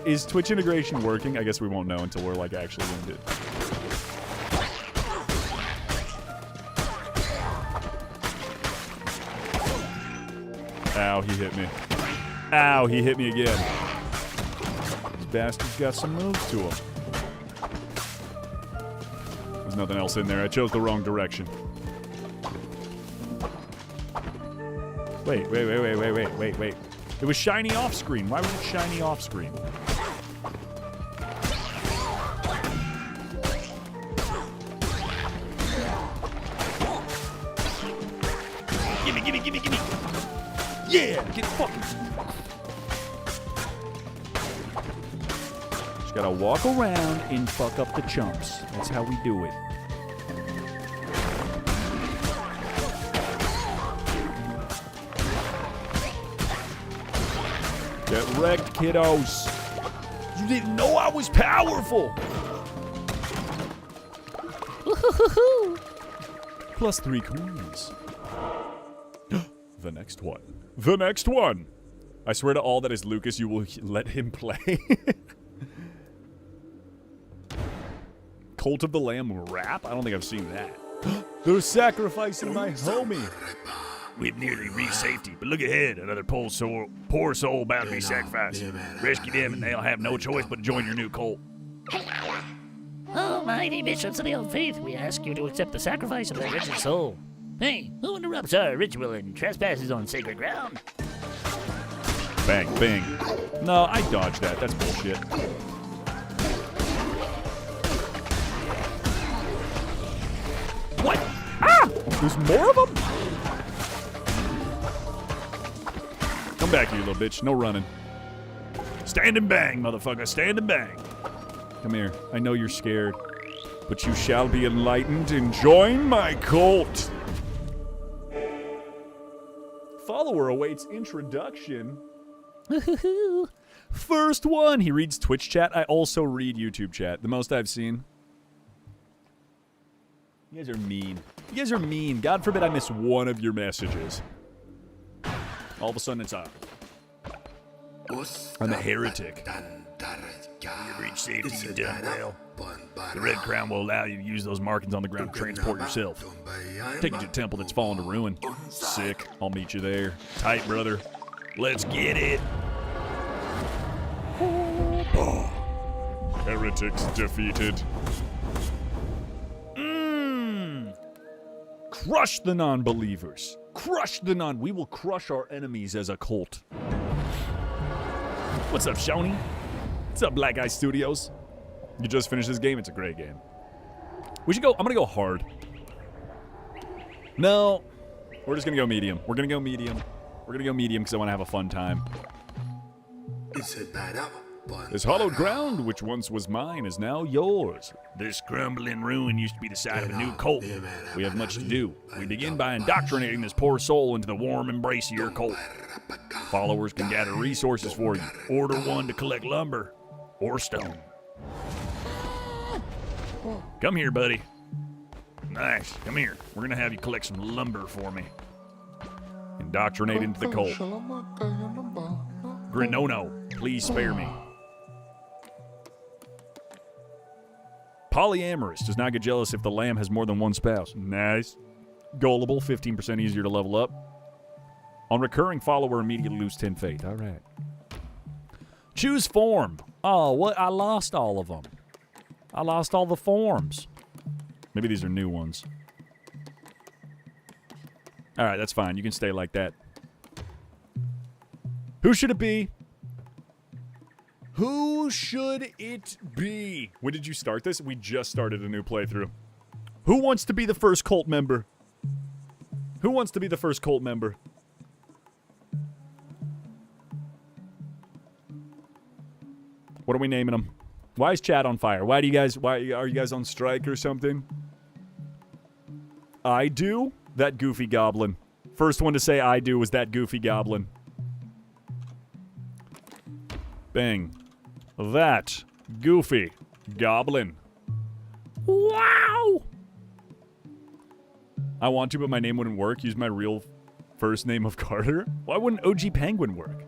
Is Twitch integration working? I guess we won't know until we're like actually in it. Ow, he hit me. Ow, he hit me again. This bastard's got some moves to him. There's nothing else in there. I chose the wrong direction. Wait. It was shiny off screen. Why was it shiny off screen? Gimme. Yeah, get fucking. Just gotta walk around and fuck up the chumps. That's how we do it. Get wrecked, kiddos. You didn't know I was powerful. Plus 3 coins. The next one. I swear to all that is Lucas, you will let him play. Cult of the Lamb rap? I don't think I've seen that. They're sacrificing my homie. We've nearly reached safety, but look ahead. Another poor soul bound to be sacrificed. Rescue them and they'll have no choice but to join your new cult. Almighty bishops of the old faith, we ask you to accept the sacrifice of that wretched soul. Hey, who interrupts our ritual and trespasses on sacred ground? Bang, bang. No, I dodged that. That's bullshit. What? Ah! There's more of them? Come back here, little bitch. No running. Stand and bang, motherfucker. Stand and bang. Come here. I know you're scared, but you shall be enlightened and join my cult. Follower awaits introduction. First one. He reads Twitch chat. I also read YouTube chat. The most I've seen. You guys are mean. You guys are mean. God forbid I miss one of your messages. All of a sudden it's I'm a heretic. You've reached safety, you've done well. The Red Crown will allow you to use those markings on the ground to transport yourself. Take you to a temple that's fallen to ruin. Sick. I'll meet you there. Tight, brother. Let's get it. Oh. Heretics defeated. Crush the non-believers. Crush the non... We will crush our enemies as a cult. What's up, Shoni? What's up, Black Eye Studios? You just finished this game? It's a great game. We should go... I'm gonna go hard. No. We're just gonna go medium. We're gonna go medium. We're gonna go medium because I want to have a fun time. This hallowed ground, which once was mine, is now yours. This crumbling ruin used to be the site of a new cult. We have much to do. We begin by indoctrinating this poor soul into the warm embrace of your cult. Followers can gather resources for you. Order one to collect lumber or stone. Come here, buddy. Nice. Come here. We're going to have you collect some lumber for me. Indoctrinate into the cult. Grinono, please spare me. Polyamorous does not get jealous if the lamb has more than one spouse. Nice. Gullible, 15% easier to level up. On recurring follower, immediately lose 10 faith. All right. Choose form. Oh, what? I lost all of them. I lost all the forms. Maybe these are new ones. All right, that's fine. You can stay like that. Who should it be? Who should it be? When did you start this? We just started a new playthrough. Who wants to be the first cult member? Who wants to be the first cult member? What are we naming them? Why is chat on fire? Why are you guys on strike or something? I do? That goofy goblin. First one to say I do was that goofy goblin. Bang. That goofy goblin. Wow! I want to, but my name wouldn't work. Use my real first name of Carter. Why wouldn't OG Penguin work?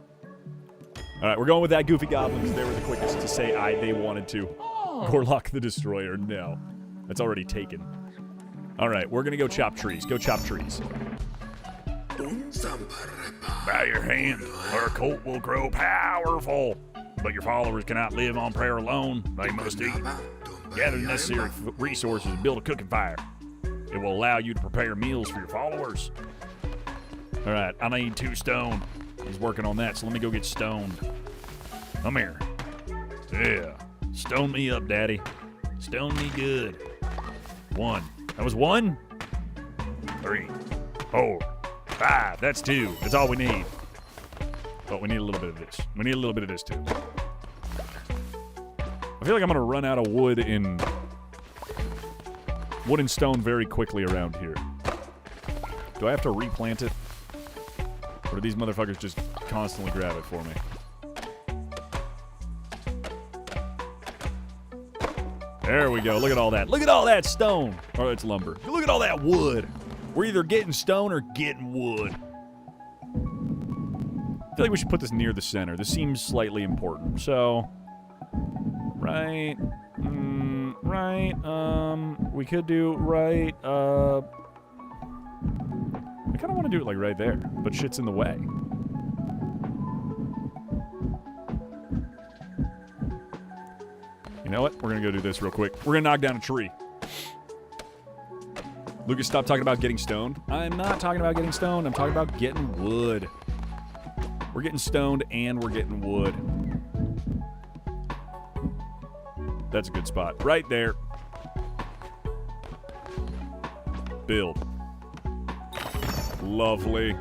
All right, we're going with that goofy goblin because they were the quickest to say they wanted to. Gorlock the Destroyer, no. That's already taken. All right, we're going to go chop trees. Go chop trees. Bow your hand. Our cult will grow powerful. But your followers cannot live on prayer alone. They must eat. Gather the necessary resources and build a cooking fire. It will allow you to prepare meals for your followers. All right, I need 2 stone. He's working on that, so let me go get stoned. Come here. Yeah. Stone me up, Daddy. Stone me good. 1. That was 1. 3. 4. 5. That's 2. That's all we need. But we need a little bit of this. We need a little bit of this, too. I feel like I'm going to run out of wood and stone very quickly around here. Do I have to replant it? Or do these motherfuckers just constantly grab it for me? There we go. Look at all that. Look at all that stone. Or it's lumber. Look at all that wood. We're either getting stone or getting wood. I feel like we should put this near the center. This seems slightly important. So, right. We could do right. I kind of want to do it like right there, but shit's in the way. You know what? We're gonna go do this real quick. We're gonna knock down a tree. Lucas, stop talking about getting stoned. I'm not talking about getting stoned. I'm talking about getting wood. We're getting stoned and we're getting wood. That's a good spot. Right there. Build. Lovely.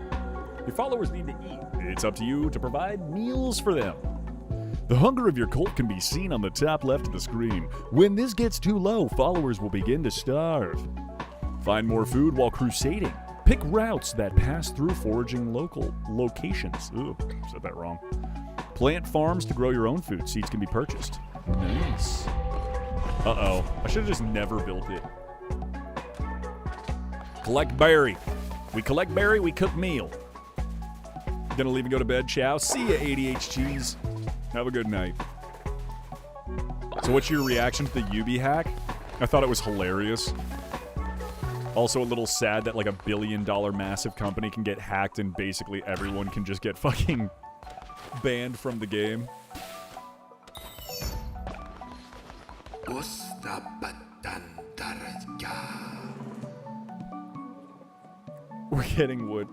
Your followers need to eat. It's up to you to provide meals for them. The hunger of your cult can be seen on the top left of the screen. When this gets too low, followers will begin to starve. Find more food while crusading. Pick routes that pass through foraging local locations. Ooh, said that wrong. Plant farms to grow your own food. Seeds can be purchased. Nice. Uh-oh. I should have just never built it. Collect berry. We collect berry, we cook meal. Gonna leave and go to bed. Ciao. See ya, ADH cheese. Have a good night. So what's your reaction to the Ubi hack? I thought it was hilarious. Also a little sad that like $1 billion massive company can get hacked and basically everyone can just get fucking banned from the game. We're getting wood.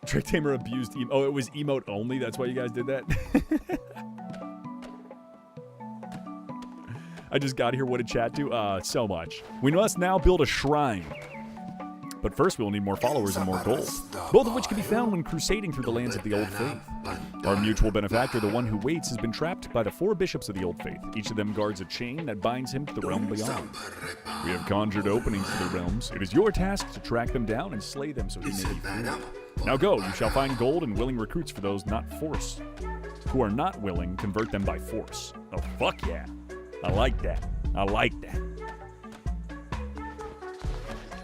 Trick Tamer abused oh, it was emote only? That's why you guys did that? I just got here. What did chat do? So much. We must now build a shrine. But first we will need more followers and more gold. Both of which can be found when crusading through the lands of the Old Faith. Our mutual benefactor, the one who waits, has been trapped by the 4 bishops of the Old Faith. Each of them guards a chain that binds him to the realm beyond. We have conjured openings to the realms. It is your task to track them down and slay them so he may be free. Now go, you shall find gold and willing recruits for those not forced. Who are not willing, convert them by force. Oh, fuck yeah. I like that. I like that.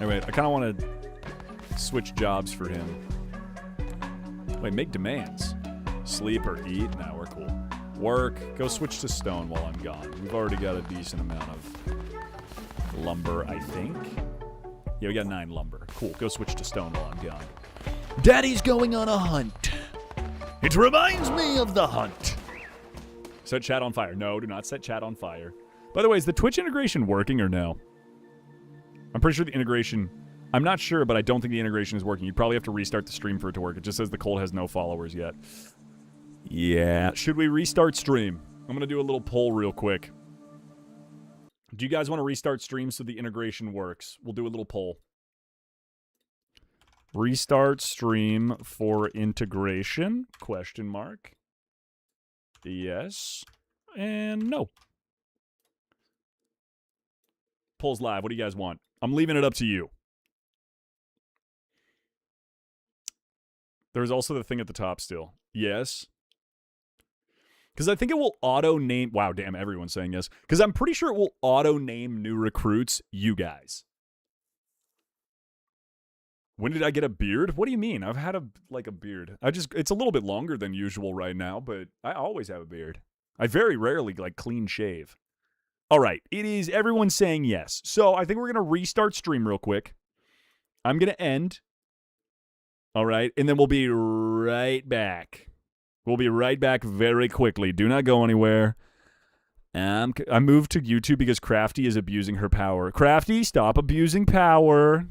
Anyway, I kind of want to switch jobs for him. Wait, make demands. Sleep or eat? Nah, we're cool. Work. Go switch to stone while I'm gone. We've already got a decent amount of lumber, I think. Yeah, we got 9 lumber. Cool. Go switch to stone while I'm gone. Daddy's going on a hunt. It reminds me of the hunt. Set chat on fire. No, do not set chat on fire. By the way, is the Twitch integration working or no? I'm pretty sure the integration... I'm not sure, but I don't think the integration is working. You'd probably have to restart the stream for it to work. It just says the cult has no followers yet. Yeah. Should we restart stream? I'm going to do a little poll real quick. Do you guys want to restart stream so the integration works? We'll do a little poll. Restart stream for integration? Question mark. Yes. And no. Poll's live. What do you guys want? I'm leaving it up to you. There's also the thing at the top still. Yes. Because I think it will auto-name... Wow, damn, everyone's saying yes. Because I'm pretty sure it will auto-name new recruits you guys. When did I get a beard? What do you mean? I've had a beard. It's a little bit longer than usual right now, but I always have a beard. I very rarely, clean shave. All right, it is everyone saying yes. So I think we're going to restart stream real quick. I'm going to end. All right, and then we'll be right back. We'll be right back very quickly. Do not go anywhere. I moved to YouTube because Crafty is abusing her power. Crafty, stop abusing power.